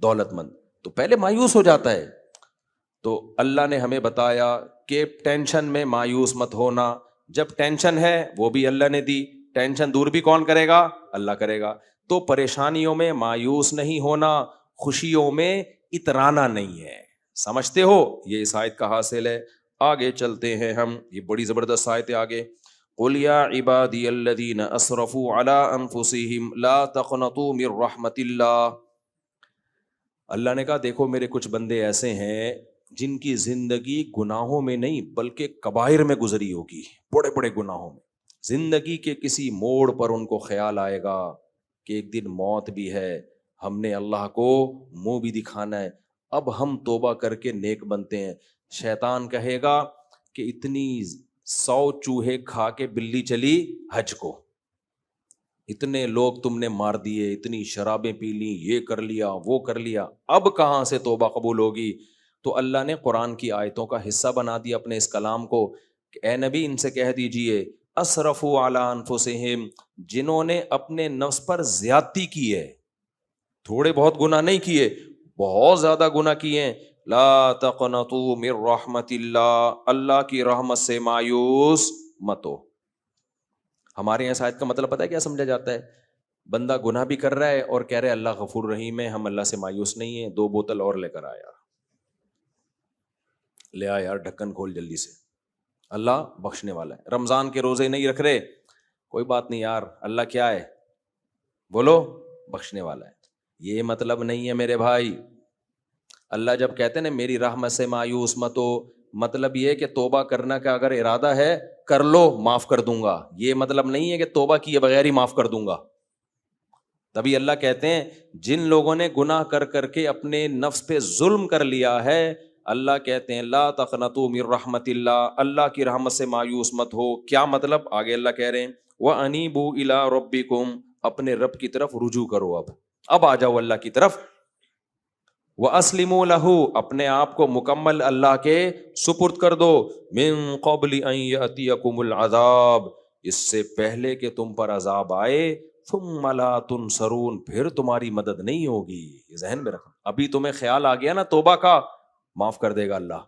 Speaker 1: دولت مند, تو پہلے مایوس ہو جاتا ہے. تو اللہ نے ہمیں بتایا کہ ٹینشن میں مایوس مت ہونا, جب ٹینشن ہے وہ بھی اللہ نے دی, ٹینشن دور بھی کون کرے گا, اللہ کرے گا. تو پریشانیوں میں مایوس نہیں ہونا, خوشیوں میں اترانا نہیں ہے. سمجھتے ہو, یہ اس آیت کا حاصل ہے. آگے چلتے ہیں ہم, یہ بڑی زبردست آیت ہے آگے. قل یا عبادی الذین اسرفوا علی انفسہم لا تقنطوا من رحمت اللہ. اللہ نے کہا دیکھو میرے کچھ بندے ایسے ہیں جن کی زندگی گناہوں میں نہیں بلکہ کبائر میں گزری ہوگی, بڑے بڑے گناہوں میں. زندگی کے کسی موڑ پر ان کو خیال آئے گا کہ ایک دن موت بھی ہے, ہم نے اللہ کو منہ بھی دکھانا ہے, اب ہم توبہ کر کے نیک بنتے ہیں. شیطان کہے گا کہ اتنی 100 چوہے کھا کے بلی چلی حج کو, اتنے لوگ تم نے مار دیے, اتنی شرابیں پی لی, یہ کر لیا وہ کر لیا, اب کہاں سے توبہ قبول ہوگی. تو اللہ نے قرآن کی آیتوں کا حصہ بنا دیا اپنے اس کلام کو کہ اے نبی ان سے کہہ دیجئے اسرفوا علی انفسہم, جنہوں نے اپنے نفس پر زیادتی کی ہے, تھوڑے بہت گناہ نہیں کیے, بہت زیادہ گناہ کیے ہیں. لا تقنطوا من رحمت اللہ, اللہ کی رحمت سے مایوس مت ہو. ہمارے یہاں آیت کا مطلب پتہ ہے کیا سمجھا جاتا ہے, بندہ گناہ بھی کر رہا ہے اور کہہ رہے اللہ غفور رحیم ہے, ہم اللہ سے مایوس نہیں ہیں, 2 بوتل اور لے کر آیا, لے آ یار ڈھکن کھول جلدی سے, اللہ بخشنے والا ہے. رمضان کے روزے نہیں رکھ رہے, کوئی بات نہیں یار, اللہ کیا ہے, بولو بخشنے والا ہے. یہ مطلب نہیں ہے میرے بھائی. اللہ جب کہتے ہیں نا میری رحمت سے مایوس مت ہو, مطلب یہ کہ توبہ کرنا کا اگر ارادہ ہے کر لو, معاف کر دوں گا. یہ مطلب نہیں ہے کہ توبہ کیے بغیر ہی معاف کر دوں گا. تبھی اللہ کہتے ہیں جن لوگوں نے گناہ کر کر کے اپنے نفس پہ ظلم کر لیا ہے, اللہ کہتے ہیں لا تقنطوا من رحمت اللہ, اللہ کی رحمت سے مایوس مت ہو. کیا مطلب, آگے اللہ کہہ رہے ہیں وَأَنِيبُوا إِلَىٰ رَبِّكُمْ, اپنے رب کی طرف رجوع کرو, اب آ جاؤ اللہ کی طرف. وَأَسْلِمُوا لَهُ, اپنے آپ کو مکمل اللہ کے سپرد کر دو. مِن قَبْلِ أَن يَأْتِيَكُمُ الْعَذَابُ, اس سے پہلے کہ تم پر عذاب آئے. ثُمَّ لَا تُنصَرُونَ, پھر تمہاری مدد نہیں ہوگی. یہ ذہن میں رکھنا. ابھی تمہیں خیال آ گیا نا توبہ کا, معاف کر دے گا اللہ,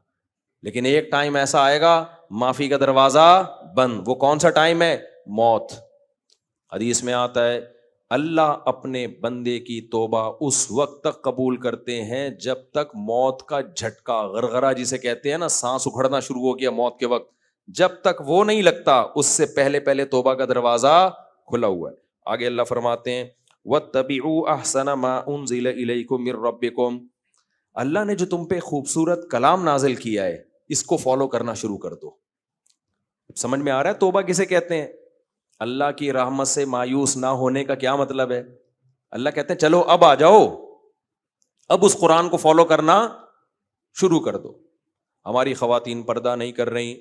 Speaker 1: لیکن ایک ٹائم ایسا آئے گا معافی کا دروازہ بند. وہ کون سا ٹائم ہے, موت. حدیث میں آتا ہے اللہ اپنے بندے کی توبہ اس وقت تک قبول کرتے ہیں جب تک موت کا جھٹکا, غرغرہ جسے کہتے ہیں نا, سانس اکھڑنا شروع ہو گیا موت کے وقت, جب تک وہ نہیں لگتا اس سے پہلے پہلے توبہ کا دروازہ کھلا ہوا ہے. آگے اللہ فرماتے ہیں وَاتَّبِعُوا أَحْسَنَ مَا أُنزِلَ إِلَيْكُم مِّن رَّبِّكُم, اللہ نے جو تم پہ خوبصورت کلام نازل کیا ہے اس کو فالو کرنا شروع کر دو. سمجھ میں آ رہا ہے توبہ کسے کہتے ہیں؟ اللہ کی رحمت سے مایوس نہ ہونے کا کیا مطلب ہے؟ اللہ کہتے ہیں چلو اب آ جاؤ, اب اس قرآن کو فالو کرنا شروع کر دو. ہماری خواتین پردہ نہیں کر رہی,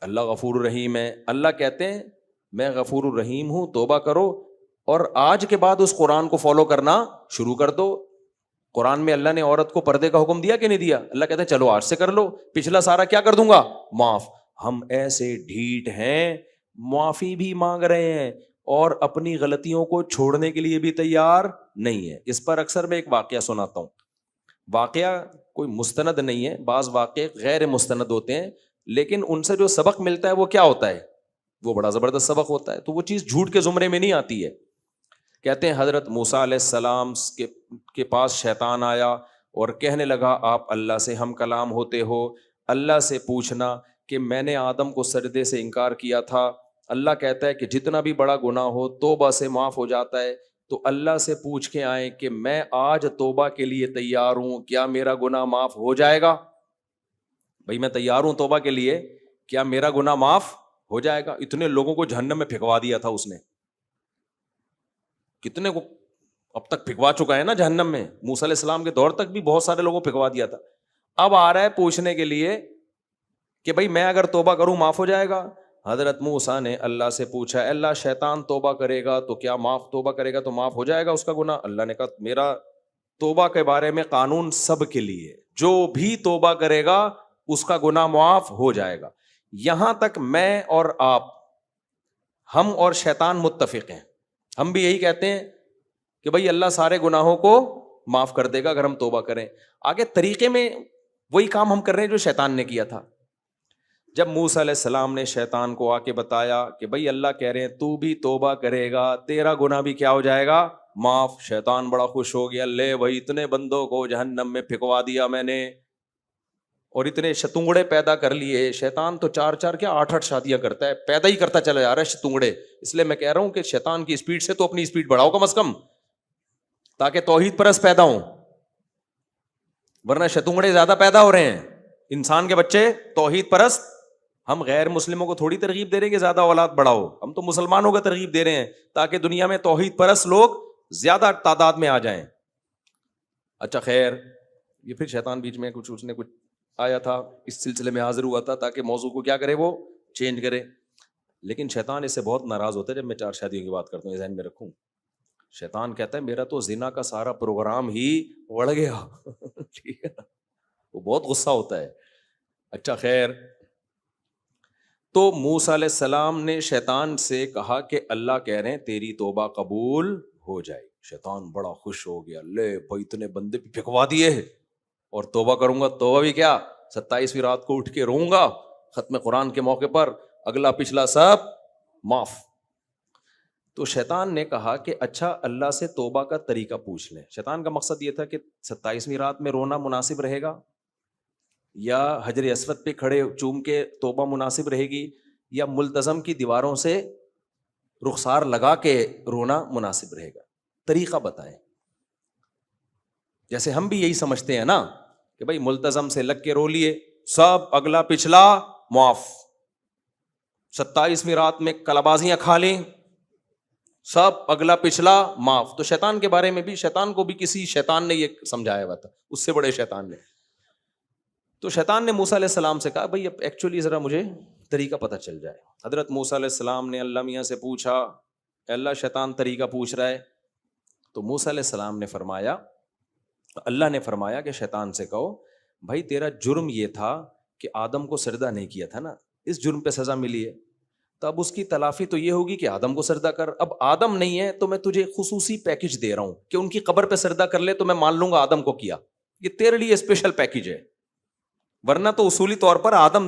Speaker 1: اللہ غفور الرحیم ہے. اللہ کہتے ہیں میں غفور الرحیم ہوں, توبہ کرو, اور آج کے بعد اس قرآن کو فالو کرنا شروع کر دو. قرآن میں اللہ نے عورت کو پردے کا حکم دیا کہ نہیں دیا؟ اللہ کہتے ہیں چلو آج سے کر لو, پچھلا سارا کیا کر دوں گا, معاف. ہم ایسے ڈھیٹ ہیں, معافی بھی مانگ رہے ہیں اور اپنی غلطیوں کو چھوڑنے کے لیے بھی تیار نہیں ہے. اس پر اکثر میں ایک واقعہ سناتا ہوں. واقعہ کوئی مستند نہیں ہے, بعض واقعے غیر مستند ہوتے ہیں, لیکن ان سے جو سبق ملتا ہے وہ کیا ہوتا ہے, وہ بڑا زبردست سبق ہوتا ہے. تو وہ چیز جھوٹ کے زمرے میں نہیں آتی ہے. کہتے ہیں حضرت موسیٰ علیہ السلام کے پاس شیطان آیا اور کہنے لگا آپ اللہ سے ہم کلام ہوتے ہو, اللہ سے پوچھنا کہ میں نے آدم کو سجدے سے انکار کیا تھا. اللہ کہتا ہے کہ جتنا بھی بڑا گناہ ہو توبہ سے معاف ہو جاتا ہے. تو اللہ سے پوچھ کے آئیں کہ میں آج توبہ کے لیے تیار ہوں, کیا میرا گناہ معاف ہو جائے گا؟ بھائی میں تیار ہوں توبہ کے لیے, کیا میرا گناہ معاف ہو جائے گا؟ اتنے لوگوں کو جہنم میں پھینکوا دیا تھا اس نے, کتنے کو اب تک پھینکوا چکا ہے نا جہنم میں. موسیٰ علیہ السلام کے دور تک بھی بہت سارے لوگوں کو پھینکوا دیا تھا. اب آ رہا ہے پوچھنے کے لیے کہ بھائی میں اگر توبہ کروں معاف ہو جائے گا؟ حضرت موسیٰ نے اللہ سے پوچھا اے اللہ شیطان توبہ کرے گا تو کیا معاف, توبہ کرے گا تو معاف ہو جائے گا اس کا گناہ؟ اللہ نے کہا میرا توبہ کے بارے میں قانون سب کے لیے, جو بھی توبہ کرے گا اس کا گناہ معاف ہو جائے گا. یہاں تک میں اور آپ ہم اور شیطان متفق ہیں, ہم بھی یہی کہتے ہیں کہ بھائی اللہ سارے گناہوں کو معاف کر دے گا اگر ہم توبہ کریں. آگے طریقے میں وہی کام ہم کر رہے ہیں جو شیطان نے کیا تھا. جب موسیٰ علیہ السلام نے شیطان کو آ کے بتایا کہ بھائی اللہ کہہ رہے ہیں تو بھی توبہ کرے گا تیرا گناہ بھی کیا ہو جائے گا, معاف. شیطان بڑا خوش ہو گیا, لے بھائی اتنے بندوں کو جہنم میں پھکوا دیا میں نے, اور اتنے شتونگڑے پیدا کر لیے. شیطان تو 4 کیا 8 شادیاں کرتا ہے, پیدا ہی کرتا چلا جا رہا ہے شتونگڑے. اس لیے میں کہہ رہا ہوں کہ شیطان کی اسپیڈ سے تو اپنی اسپیڈ بڑھاؤ کم از کم, تاکہ توحید پرست پیدا ہوں, ورنہ شتونگڑے زیادہ پیدا ہو رہے ہیں. انسان کے بچے توحید پرست. ہم غیر مسلموں کو تھوڑی ترغیب دے رہے ہیں کہ زیادہ اولاد بڑھاؤ, ہم تو مسلمانوں کو ترغیب دے رہے ہیں تاکہ دنیا میں توحید پرست لوگ زیادہ تعداد میں آ جائیں. اچھا خیر, یہ پھر شیطان بیچ میں کچھ اس نے کچھ آیا تھا, اس سلسلے میں حاضر ہوا تھا تاکہ موضوع کو کیا کرے, وہ چینج کرے. لیکن شیطان اس سے بہت ناراض ہوتا ہے جب میں 4 شادیوں کی بات کرتا ہوں, یہ ذہن میں رکھوں. شیطان کہتا ہے میرا تو زنا کا سارا پروگرام ہی اڑ گیا. ٹھیک ہے نا, وہ بہت غصہ ہوتا ہے. اچھا خیر, تو موسیٰ علیہ السلام نے شیطان سے کہا کہ اللہ کہہ رہے ہیں تیری توبہ قبول ہو جائے. شیطان بڑا خوش ہو گیا, لے بھائی اتنے بندے بھی پھکوا دیے اور توبہ کروں گا, توبہ بھی کیا 27ویں رات کو اٹھ کے روؤں گا ختم قرآن کے موقع پر, اگلا پچھلا سب معاف. تو شیطان نے کہا کہ اچھا اللہ سے توبہ کا طریقہ پوچھ لیں. شیطان کا مقصد یہ تھا کہ 27ویں رات میں رونا مناسب رہے گا, یا حجر اسود پہ کھڑے چوم کے توبہ مناسب رہے گی, یا ملتزم کی دیواروں سے رخسار لگا کے رونا مناسب رہے گا. طریقہ بتائیں. جیسے ہم بھی یہی سمجھتے ہیں نا کہ بھائی ملتزم سے لگ کے رو لیے سب اگلا پچھلا معاف, 27ویں رات میں کلابازیاں کھا لیں سب اگلا پچھلا معاف. تو شیطان کے بارے میں بھی, شیطان کو بھی کسی شیطان نے یہ سمجھایا ہوا تھا, اس سے بڑے شیطان نے. تو شیطان نے موسیٰ علیہ السلام سے کہا بھائی اب ایکچولی ذرا مجھے طریقہ پتہ چل جائے. حضرت موسیٰ علیہ السلام نے اللہ میاں سے پوچھا, اللہ شیطان طریقہ پوچھ رہا ہے. تو موسیٰ علیہ السلام نے فرمایا, اللہ نے فرمایا کہ شیطان سے کہو بھائی تیرا جرم یہ تھا کہ آدم کو سجدہ نہیں کیا تھا نا, اس جرم پہ سزا ملی ہے, تو اب اس کی تلافی تو یہ ہوگی کہ آدم کو سجدہ کر. اب آدم نہیں ہے تو میں تجھے خصوصی پیکج دے رہا ہوں کہ ان کی قبر پہ سجدہ کر لے تو میں مان لوں گا آدم کو کیا. یہ تیرے لیے اسپیشل پیکج ہے, ورنہ تو اصولی طور پر آدم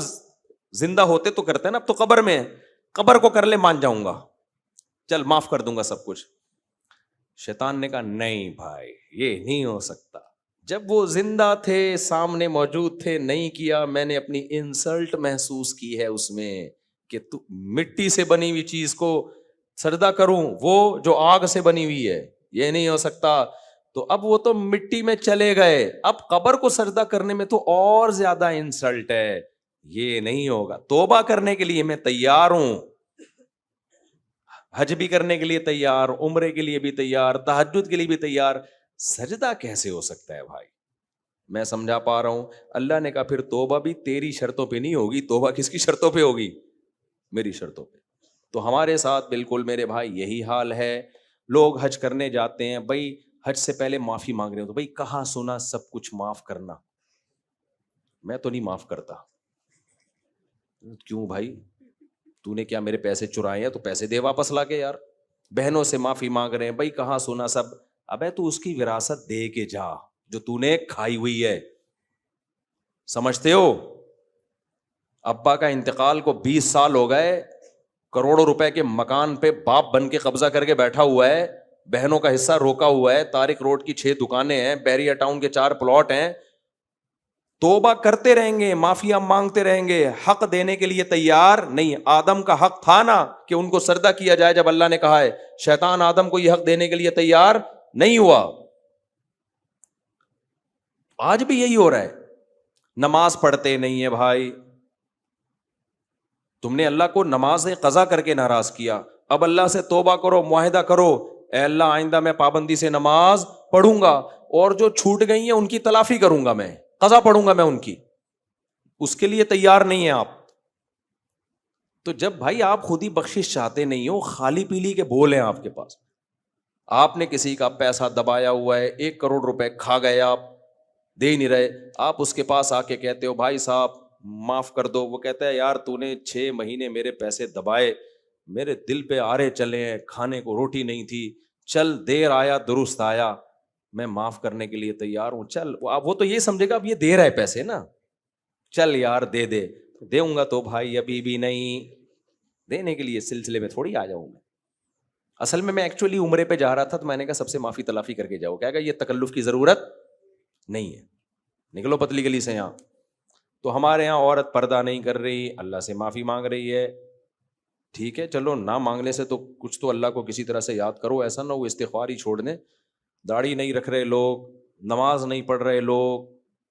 Speaker 1: زندہ ہوتے تو کرتے ہیں نا, اب تو قبر میں ہے, قبر کو کر لے مان جاؤں گا, چل معاف کر دوں گا سب کچھ. شیطان نے کہا نہیں بھائی یہ نہیں ہو سکتا, جب وہ زندہ تھے سامنے موجود تھے نہیں کیا, میں نے اپنی انسلٹ محسوس کی ہے اس میں کہ تو مٹی سے بنی ہوئی چیز کو سجدہ کروں, وہ جو آگ سے بنی ہوئی ہے, یہ نہیں ہو سکتا. تو اب وہ تو مٹی میں چلے گئے, اب قبر کو سجدہ کرنے میں تو اور زیادہ انسلٹ ہے, یہ نہیں ہوگا. توبہ کرنے کے لیے میں تیار ہوں, حج بھی کرنے کے لیے تیار, عمرے کے لیے بھی تیار, تہجد کے لیے بھی تیار, سجدہ کیسے ہو سکتا ہے بھائی. میں سمجھا پا رہا ہوں. اللہ نے کہا پھر توبہ بھی تیری شرطوں پہ نہیں ہوگی, توبہ کس کی شرطوں پہ ہوگی, میری شرطوں پہ. تو ہمارے ساتھ بالکل میرے بھائی یہی حال ہے. لوگ حج کرنے جاتے ہیں, بھائی حج سے پہلے معافی مانگ رہے ہو تو بھائی کہاں سنا سب کچھ معاف کرنا, میں تو نہیں معاف کرتا. کیوں بھائی, تو نے کیا میرے پیسے چرائے ہیں, تو پیسے دے واپس لا کے یار. بہنوں سے معافی مانگ رہے ہیں, بھائی کہاں سنا سب. ابے تو اس کی وراثت دے کے جا جو تو نے کھائی ہوئی ہے, سمجھتے ہو. ابا کا انتقال کو 20 سال ہو گئے, کروڑوں روپے کے مکان پہ باپ بن کے قبضہ کر کے بیٹھا ہوا ہے, بہنوں کا حصہ روکا ہوا ہے, طارق روڈ کی 6 دکانیں ہیں, بیریا ٹاؤن کے 4 پلاٹ ہیں. توبہ کرتے رہیں گے, معافیاں مانگتے رہیں گے, حق دینے کے لیے تیار نہیں. آدم کا حق تھا نا کہ ان کو سجدہ کیا جائے جب اللہ نے کہا ہے, شیطان آدم کو یہ حق دینے کے لیے تیار نہیں ہوا. آج بھی یہی ہو رہا ہے, نماز پڑھتے نہیں ہے بھائی. تم نے اللہ کو نماز قضا کر کے ناراض کیا, اب اللہ سے توبہ کرو, معاہدہ کرو, اے اللہ آئندہ میں پابندی سے نماز پڑھوں گا, اور جو چھوٹ گئی ہیں ان کی تلافی کروں گا, میں قضا پڑھوں گا میں ان کی. اس کے لیے تیار نہیں ہیں آپ. تو جب بھائی آپ خود ہی بخشش چاہتے نہیں ہو, خالی پیلی کے بول ہیں آپ کے پاس, آپ نے کسی کا پیسہ دبایا ہوا ہے, 1 کروڑ روپے کھا گئے, آپ دے ہی نہیں رہے, آپ اس کے پاس آ کے کہتے ہو بھائی صاحب معاف کر دو, وہ کہتا ہے یار تو نے 6 مہینے میرے پیسے دبائے, میرے دل پہ آرے چلے ہیں, کھانے کو روٹی نہیں تھی, چل دیر آیا درست آیا, میں معاف کرنے کے لیے تیار ہوں, چل. وہ تو یہ سمجھے گا اب یہ دے رہا ہے پیسے نا, چل یار دے دے, دوں گا تو بھائی ابھی بھی نہیں, دینے کے لیے سلسلے میں تھوڑی آ جاؤں میں. اصل میں ایکچولی عمرے پہ جا رہا تھا, تو میں نے کہا سب سے معافی تلافی کر کے جاؤ, کہا یہ تکلف کی ضرورت نہیں ہے, نکلو پتلی گلی سے یہاں. تو ہمارے یہاں عورت پردہ نہیں کر رہی, اللہ سے معافی مانگ رہی ہے, ٹھیک ہے چلو, نہ مانگنے سے تو کچھ تو اللہ کو کسی طرح سے یاد کرو, ایسا نہ وہ استغفار ہی چھوڑ دیں. داڑھی نہیں رکھ رہے لوگ, نماز نہیں پڑھ رہے لوگ,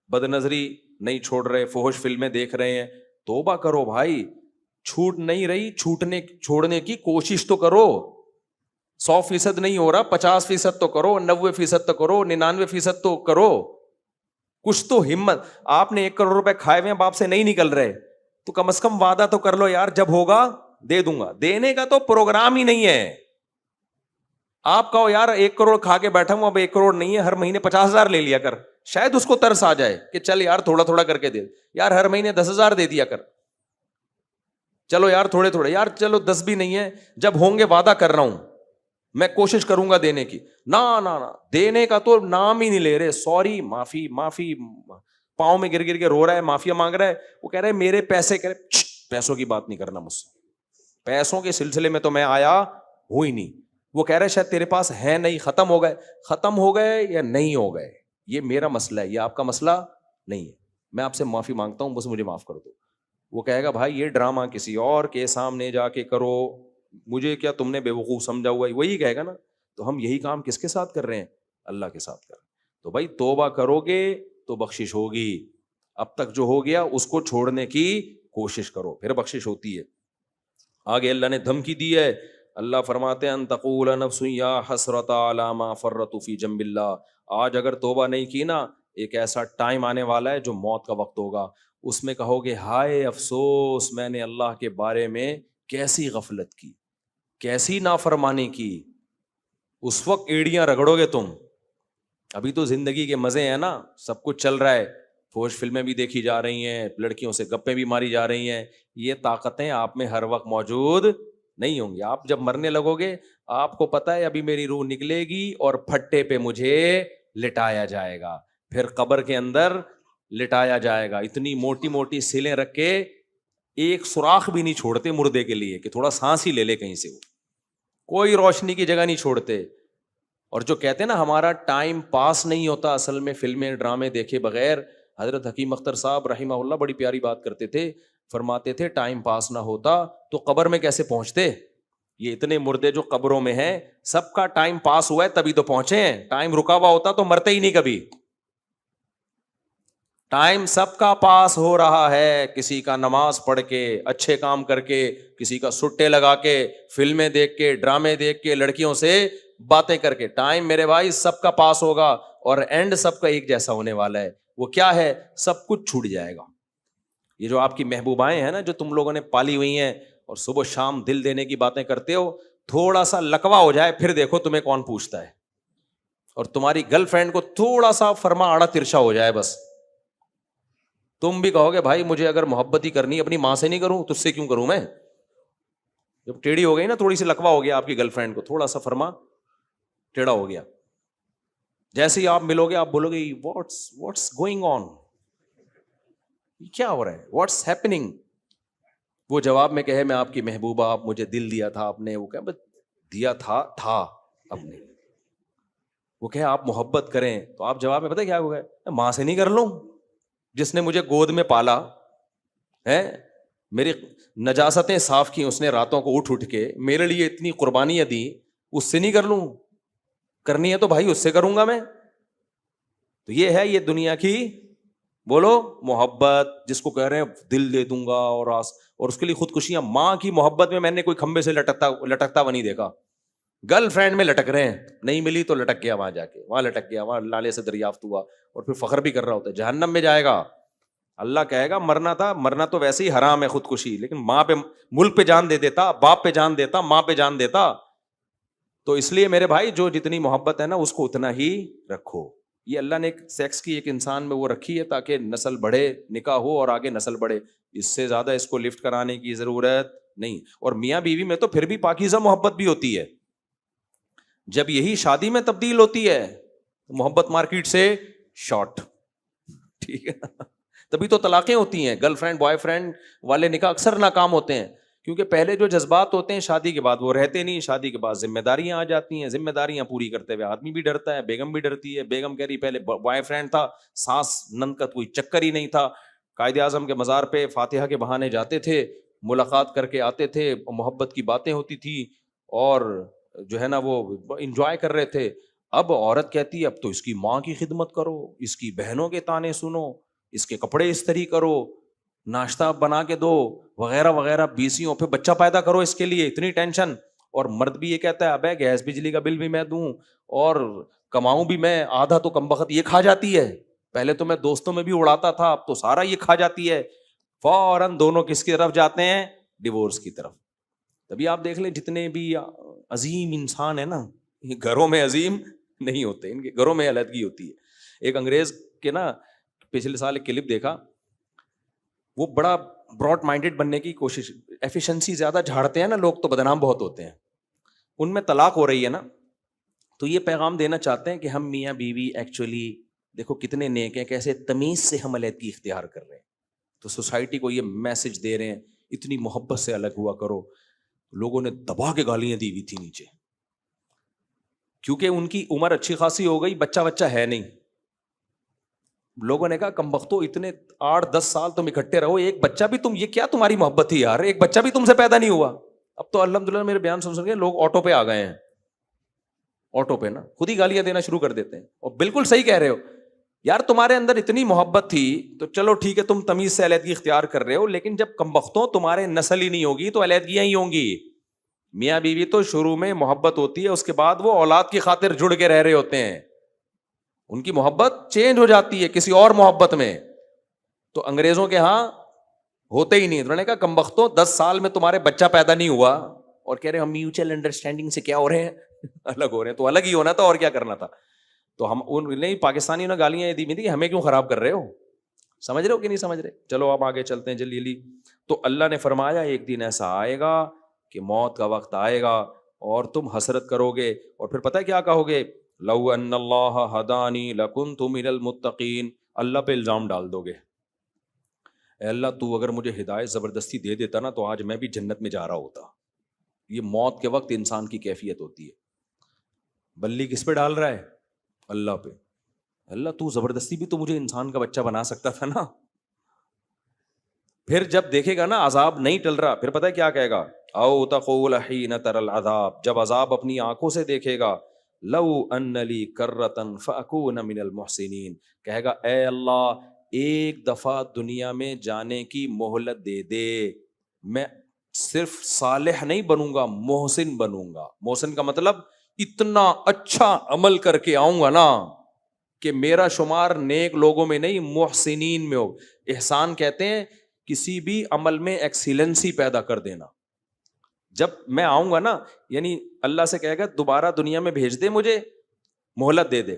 Speaker 1: بد نظری نہیں چھوڑ رہے, فحش فلمیں دیکھ رہے ہیں, توبہ کرو بھائی. چھوٹ نہیں رہی, چھوڑنے کی کوشش تو کرو. 100% نہیں ہو رہا, 50% تو کرو, 90% تو کرو, 99% تو کرو. کچھ تو ہمت. آپ نے 1 کروڑ روپے کھائے ہوئے ہیں, باپ سے نہیں نکل رہے, تو کم از کم وعدہ تو کر لو یار, جب ہوگا دے دوں گا. دینے کا تو پروگرام ہی نہیں ہے. آپ کہو یار 1 کروڑ کھا کے بیٹھا ہوں, اب 1 کروڑ نہیں ہے, ہر مہینے 50,000 لے لیا کر, شاید اس کو ترس آ جائے کہ چل یار تھوڑا تھوڑا کر کے دے یار, ہر مہینے 10,000 دے دیا کر, چلو یار تھوڑے تھوڑے یار, چلو 10 بھی نہیں ہے, جب ہوں گے وعدہ کر رہا ہوں میں کوشش کروں گا دینے کی. نہ دینے کا تو نام ہی نہیں لے رہے. سوری, معافی معافی, پاؤں میں گر گر کے رو رہا ہے, معافیا مانگ رہا ہے. وہ کہہ رہے میرے پیسے, کہہ رہے پیسوں کی بات نہیں کرنا مجھ سے, پیسوں کے سلسلے میں تو میں آیا ہوں ہی نہیں. وہ کہہ رہے شاید تیرے پاس ہے نہیں, ختم ہو گئے. ختم ہو گئے یا نہیں ہو گئے یہ میرا مسئلہ ہے, یہ آپ کا مسئلہ نہیں ہے. میں آپ سے معافی مانگتا ہوں, بس مجھے معاف کر دو. وہ کہے گا بھائی یہ ڈرامہ کسی اور کے سامنے جا کے کرو, مجھے کیا تم نے بے وقوف سمجھا ہوا ہے, وہی کہے گا نا. تو ہم یہی کام کس کے ساتھ کر رہے ہیں, اللہ کے ساتھ کر رہے ہیں. تو بھائی توبہ کرو گے تو بخشش ہوگی, اب تک جو ہو گیا اس کو چھوڑنے کی کوشش کرو, پھر بخشش ہوتی ہے. آگے اللہ نے دھمکی دی ہے, اللہ فرماتے ہیں ان تقول نفس یا حسرۃ علی ما فرطت فی جنب اللہ. آج اگر توبہ نہیں کی نا, ایک ایسا ٹائم آنے والا ہے جو موت کا وقت ہوگا, اس میں کہو گے ہائے افسوس, میں نے اللہ کے بارے میں کیسی غفلت کی, کیسی نافرمانی کی. اس وقت ایڑیاں رگڑو گے تم. ابھی تو زندگی کے مزے ہیں نا, سب کچھ چل رہا ہے, فوش فلمیں بھی دیکھی جا رہی ہیں, لڑکیوں سے گپیں بھی ماری جا رہی ہیں. یہ طاقتیں آپ میں ہر وقت موجود نہیں ہوں گی. آپ جب مرنے لگو گے آپ کو پتا ہے ابھی میری روح نکلے گی اور پھٹے پہ مجھے لٹایا جائے گا, پھر قبر کے اندر لٹایا جائے گا. اتنی موٹی موٹی سیلیں رکھ کے ایک سوراخ بھی نہیں چھوڑتے مردے کے لیے کہ تھوڑا سانس ہی لے لے کہیں سے, وہ کوئی روشنی کی جگہ نہیں چھوڑتے. اور جو کہتے ہیں نا ہمارا ٹائم پاس نہیں ہوتا, اصل میں فلمیں ڈرامے دیکھے بغیر, حضرت حکیم اختر صاحب رحمہ اللہ بڑی پیاری بات کرتے تھے, فرماتے تھے ٹائم پاس نہ ہوتا تو قبر میں کیسے پہنچتے. یہ اتنے مردے جو قبروں میں ہیں سب کا ٹائم پاس ہوا ہے تبھی تو پہنچے ہیں, ٹائم رکا ہوا ہوتا تو مرتے ہی نہیں کبھی. ٹائم سب کا پاس ہو رہا ہے, کسی کا نماز پڑھ کے, اچھے کام کر کے, کسی کا سٹے لگا کے, فلمیں دیکھ کے, ڈرامے دیکھ کے, لڑکیوں سے باتیں کر کے. ٹائم میرے بھائی سب کا پاس ہوگا اور اینڈ سب کا ایک جیسا ہونے والا ہے. وہ کیا ہے, سب کچھ چھوٹ جائے گا. یہ جو آپ کی محبوبائیں ہیں نا جو تم لوگوں نے پالی ہوئی ہیں اور صبح شام دل دینے کی باتیں کرتے ہو, تھوڑا سا لکوا ہو جائے پھر دیکھو تمہیں کون پوچھتا ہے. اور تمہاری گرل فرینڈ کو تھوڑا سا فرما آڑا ترشا ہو جائے, بس تم بھی کہو گے بھائی مجھے اگر محبت ہی کرنی اپنی ماں سے نہیں کروں تجھ سے کیوں کروں میں. جب ٹیڑھی ہو گئی نا, تھوڑی سی لکوا ہو گیا آپ کی گرل فرینڈ کو, تھوڑا سا فرما ٹیڑھا ہو گیا, جیسے ہی آپ ملو گے آپ بولو گے واٹس گوئنگ آن, کیا ہو رہا ہے, واٹس ہیپننگ. وہ جواب میں کہے میں آپ کی محبوبہ, آپ مجھے دل دیا تھا آپ نے. وہ کہ دیا تھا اب نے. وہ کہ آپ محبت کریں تو آپ جواب میں پتہ کیا ہوگا, ماں سے نہیں کر لوں جس نے مجھے گود میں پالا ہے, میری نجاستیں صاف کی اس نے راتوں کو اٹھ کے, میرے لیے اتنی قربانیاں دی, اس سے نہیں کر لوں. کرنی ہے تو بھائی اس سے کروں گا میں. تو یہ ہے یہ دنیا کی بولو محبت, جس کو کہہ رہے ہیں دل دے دوں گا اور اس کے لیے خودکشیاں. ماں کی محبت میں نے کوئی کھمبے سے لٹکتا ہوا نہیں دیکھا. گرل فرینڈ میں لٹک رہے ہیں, نہیں ملی تو لٹک گیا وہاں جا کے, وہاں لٹک گیا, وہاں لالے سے دریافت ہوا اور پھر فخر بھی کر رہا ہوتا ہے, جہنم میں جائے گا. اللہ کہے گا مرنا تو ویسے ہی حرام ہے خودکشی, لیکن ماں پہ ملک پہ جان دے دیتا, باپ پہ جان دیتا, ماں پہ جان دیتا. تو اس لیے میرے بھائی جو جتنی محبت ہے نا اس کو اتنا ہی رکھو. یہ اللہ نے سیکس کی ایک انسان میں وہ رکھی ہے تاکہ نسل بڑھے, نکاح ہو اور آگے نسل بڑھے. اس سے زیادہ اس کو لفٹ کرانے کی ضرورت نہیں. اور میاں بیوی میں تو پھر بھی پاکیزہ محبت بھی ہوتی ہے. جب یہی شادی میں تبدیل ہوتی ہے محبت مارکیٹ سے شارٹ. ٹھیک ہے, تبھی تو طلاقیں ہوتی ہیں. گرل فرینڈ بوائے فرینڈ والے نکاح اکثر ناکام ہوتے ہیں, کیونکہ پہلے جو جذبات ہوتے ہیں شادی کے بعد وہ رہتے نہیں. شادی کے بعد ذمہ داریاں آ جاتی ہیں, ذمہ داریاں پوری کرتے ہوئے آدمی بھی ڈرتا ہے, بیگم بھی ڈرتی ہے. بیگم کہہ رہی پہلے بوائے فرینڈ تھا, ساس نند کا کوئی چکر ہی نہیں تھا. قائد اعظم کے مزار پہ فاتحہ کے بہانے جاتے تھے, ملاقات کر کے آتے تھے, محبت کی باتیں ہوتی تھی اور جو ہے نا وہ انجوائے کر رہے تھے. اب عورت کہتی ہے اب تو اس کی ماں کی خدمت کرو, اس کی بہنوں کے تانے سنو, اس کے کپڑے استری کرو, ناشتہ بنا کے دو, وغیرہ وغیرہ. بیسیوں پہ بچہ پیدا کرو, اس کے لیے اتنی ٹینشن. اور مرد بھی یہ کہتا ہے ابے گیس بجلی کا بل بھی میں دوں اور کماؤں بھی میں, آدھا تو کم بخت یہ کھا جاتی ہے. پہلے تو میں دوستوں میں بھی اڑاتا تھا, اب تو سارا یہ کھا جاتی ہے. فوراً دونوں کس کی طرف جاتے ہیں؟ ڈیورس کی طرف. تبھی آپ دیکھ لیں جتنے بھی عظیم انسان ہیں نا, یہ گھروں میں عظیم نہیں ہوتے, ان کے گھروں میں علیحدگی ہوتی ہے. ایک انگریز کے نا پچھلے سال ایک کلپ دیکھا, وہ بڑا براڈ مائنڈیڈ بننے کی کوشش, ایفیشنسی زیادہ جھاڑتے ہیں نا لوگ تو بدنام بہت ہوتے ہیں. ان میں طلاق ہو رہی ہے نا, تو یہ پیغام دینا چاہتے ہیں کہ ہم میاں بیوی ایکچولی دیکھو کتنے نیک ہیں, کیسے تمیز سے ہم علیحدگی اختیار کر رہے ہیں. تو سوسائٹی کو یہ میسج دے رہے ہیں اتنی محبت سے الگ ہوا کرو. لوگوں نے دبا کے گالیاں دی ہوئی تھی نیچے, کیونکہ ان کی عمر اچھی خاصی ہو گئی, بچہ ہے نہیں. لوگوں نے کہا کم بختو اتنے 8-10 سال تم اکٹھے رہو, ایک بچہ بھی تم, یہ کیا تمہاری محبت تھی یار, ایک بچہ بھی تم سے پیدا نہیں ہوا. اب تو الحمدللہ میرے بیان سن کے لوگ آٹو پہ آ گئے ہیں, آٹو پہ نا خود ہی گالیاں دینا شروع کر دیتے ہیں. اور بالکل صحیح کہہ رہے ہو یار, تمہارے اندر اتنی محبت تھی تو چلو ٹھیک ہے تم تمیز سے علیحدگی اختیار کر رہے ہو, لیکن جب کم بختوں تمہارے نسل ہی نہیں ہوگی تو علیحدگیاں ہی ہوں گی. میاں بیوی تو شروع میں محبت ہوتی ہے, اس کے بعد وہ اولاد کی خاطر جڑ کے رہ رہے ہوتے ہیں, ان کی محبت چینج ہو جاتی ہے کسی اور محبت میں. تو انگریزوں کے ہاں ہوتے ہی نہیں. انہوں نے کہا کم بختوں 10 سال میں تمہارے بچہ پیدا نہیں ہوا اور کہہ رہے ہم میوچل انڈرسٹینڈنگ سے کیا ہو رہے ہیں, الگ ہو رہے ہیں. تو الگ ہی ہونا تھا اور کیا کرنا تھا. تو ہم نہیں, پاکستانی نے گالیاں یہ دی بھی تھی کہ ہمیں کیوں خراب کر رہے ہو, سمجھ رہے ہو کہ نہیں سمجھ رہے. چلو اب آگے چلتے ہیں جلدی جلدی. تو اللہ نے فرمایا ایک دن ایسا آئے گا کہ موت کا وقت آئے گا اور تم حسرت کرو گے, اور پھر پتہ ہے کیا کہو گے, لو ان اللہ ہدانی لکنت من المتقین. اللہ پہ الزام ڈال دو گے, اے اللہ تو اگر مجھے ہدایت زبردستی دے دیتا نا تو آج میں بھی جنت میں جا رہا ہوتا. یہ موت کے وقت انسان کی کیفیت ہوتی ہے. بلی کس پہ ڈال رہا ہے؟ اللہ پہ. اللہ تو زبردستی بھی تو مجھے انسان کا بچہ بنا سکتا تھا نا. پھر جب دیکھے گا نا عذاب نہیں ٹل رہا, پھر پتہ ہے کیا کہے گا, او تقول حین تر العذاب, جب عذاب اپنی آنکھوں سے دیکھے گا, لو ان لی کرۃ فاکون من المحسنین, کہے گا اے اللہ ایک دفعہ دنیا میں جانے کی مہلت دے دے, میں صرف صالح نہیں بنوں گا محسن بنوں گا. محسن کا مطلب اتنا اچھا عمل کر کے آؤں گا نا کہ میرا شمار نیک لوگوں میں نہیں محسنین میں ہو. احسان کہتے ہیں کسی بھی عمل میں ایکسیلنسی پیدا کر دینا. جب میں آؤں گا نا, یعنی اللہ سے کہے گا دوبارہ دنیا میں بھیج دے, مجھے مہلت دے دے,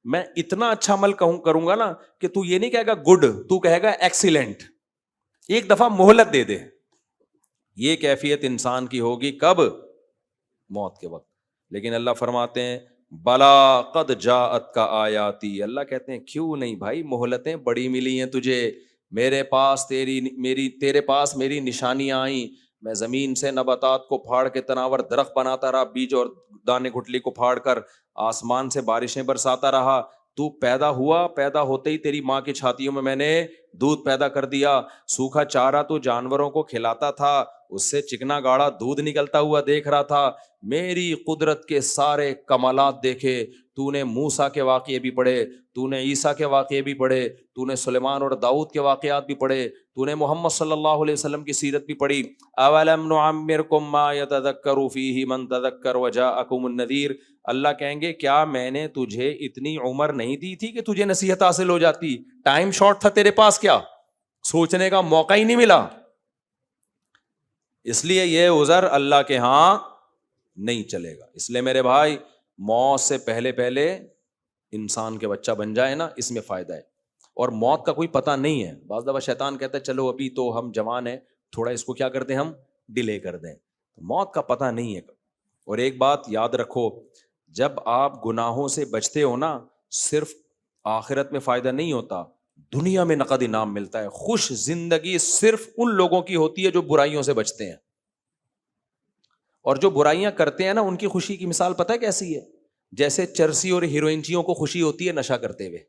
Speaker 1: میں اتنا اچھا عمل کروں گا نا کہ تو یہ نہیں کہے گا گڈ, تو کہے گا ایکسیلنٹ. ایک دفعہ مہلت دے دے. یہ کیفیت انسان کی ہوگی کب؟ موت کے وقت. لیکن اللہ فرماتے ہیں بلا قد جاءت کا آیاتی, اللہ کہتے ہیں کیوں نہیں بھائی, مہلتیں بڑی ملی ہیں تجھے, میرے پاس تیرے پاس میری نشانیاں آئیں. میں زمین سے نباتات کو پھاڑ کے تناور درخت بناتا رہا, بیج اور دانے گھٹلی کو پھاڑ کر آسمان سے بارشیں برساتا رہا. تو پیدا ہوا, پیدا ہوتے ہی تیری ماں کی چھاتیوں میں نے دودھ پیدا کر دیا. سوکھا چارہ تو جانوروں کو کھلاتا تھا, اس سے چکنا گاڑا دودھ نکلتا ہوا دیکھ رہا تھا. میری قدرت کے سارے کمالات دیکھے. تو نے موسیٰ کے واقعے بھی پڑھے, تو نے عیسیٰ کے واقعے بھی پڑھے, تو نے سلیمان اور داؤد کے واقعات بھی پڑھے, تو نے محمد صلی اللہ علیہ وسلم کی سیرت بھی پڑھی. اولم نعمرکم ما یتذکر فیہ من تذکر وجاءکم النذیر. اللہ کہیں گے کیا میں نے تجھے اتنی عمر نہیں دی تھی کہ تجھے نصیحت حاصل ہو جاتی؟ ٹائم شارٹ تھا تیرے پاس, کیا سوچنے کا موقع ہی نہیں ملا. اس لیے یہ عذر اللہ کے ہاں نہیں چلے گا. اس لیے میرے بھائی موت سے پہلے انسان کے بچہ بن جائے نا, اس میں فائدہ ہے. اور موت کا کوئی پتہ نہیں ہے. بعض دفعہ شیطان کہتا ہے چلو ابھی تو ہم جوان ہیں, تھوڑا اس کو کیا کرتے ہیں ہم ڈیلے کر دیں. موت کا پتہ نہیں ہے. اور ایک بات یاد رکھو, جب آپ گناہوں سے بچتے ہو نا, صرف آخرت میں فائدہ نہیں ہوتا, دنیا میں نقد انعام ملتا ہے. خوش زندگی صرف ان لوگوں کی ہوتی ہے جو برائیوں سے بچتے ہیں, اور جو برائیاں کرتے ہیں نا ان کی خوشی کی مثال پتہ ہے کیسی ہے؟ جیسے چرسی اور ہیروئنچیوں کو خوشی ہوتی ہے نشہ کرتے ہوئے,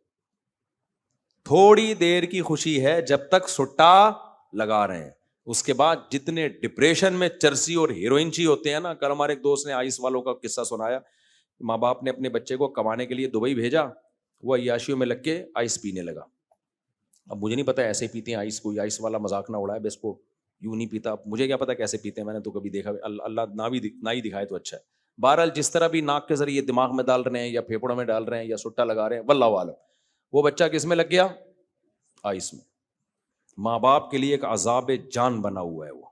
Speaker 1: تھوڑی دیر کی خوشی ہے جب تک سٹا لگا رہے ہیں, اس کے بعد جتنے ڈپریشن میں چرسی اور ہیروئنچی ہوتے ہیں نا. کل ہمارے ایک دوست نے آئس والوں کا قصہ سنایا, ماں باپ نے اپنے بچے کو کمانے کے لیے دبئی بھیجا, وہ عیاشیوں میں لگ کے آئس پینے لگا. اب مجھے نہیں پتا ایسے پیتے ہیں آئس, کوئی آئس والا مذاق نہ اڑائے, بس کو یوں نہیں پیتا, مجھے کیا پتا کیسے پیتے ہیں, میں نے تو کبھی دیکھا, اللہ نہ ہی دکھائے تو اچھا ہے. بہرحال جس طرح بھی ناک کے ذریعے دماغ میں ڈال رہے ہیں یا پھیپڑوں میں ڈال رہے ہیں یا سٹا لگا رہے ہیں, واللہ عالم. وہ بچہ کس میں لگ گیا؟ آئس میں. ماں باپ کے لیے ایک عذاب جان بنا ہوا ہے وہ.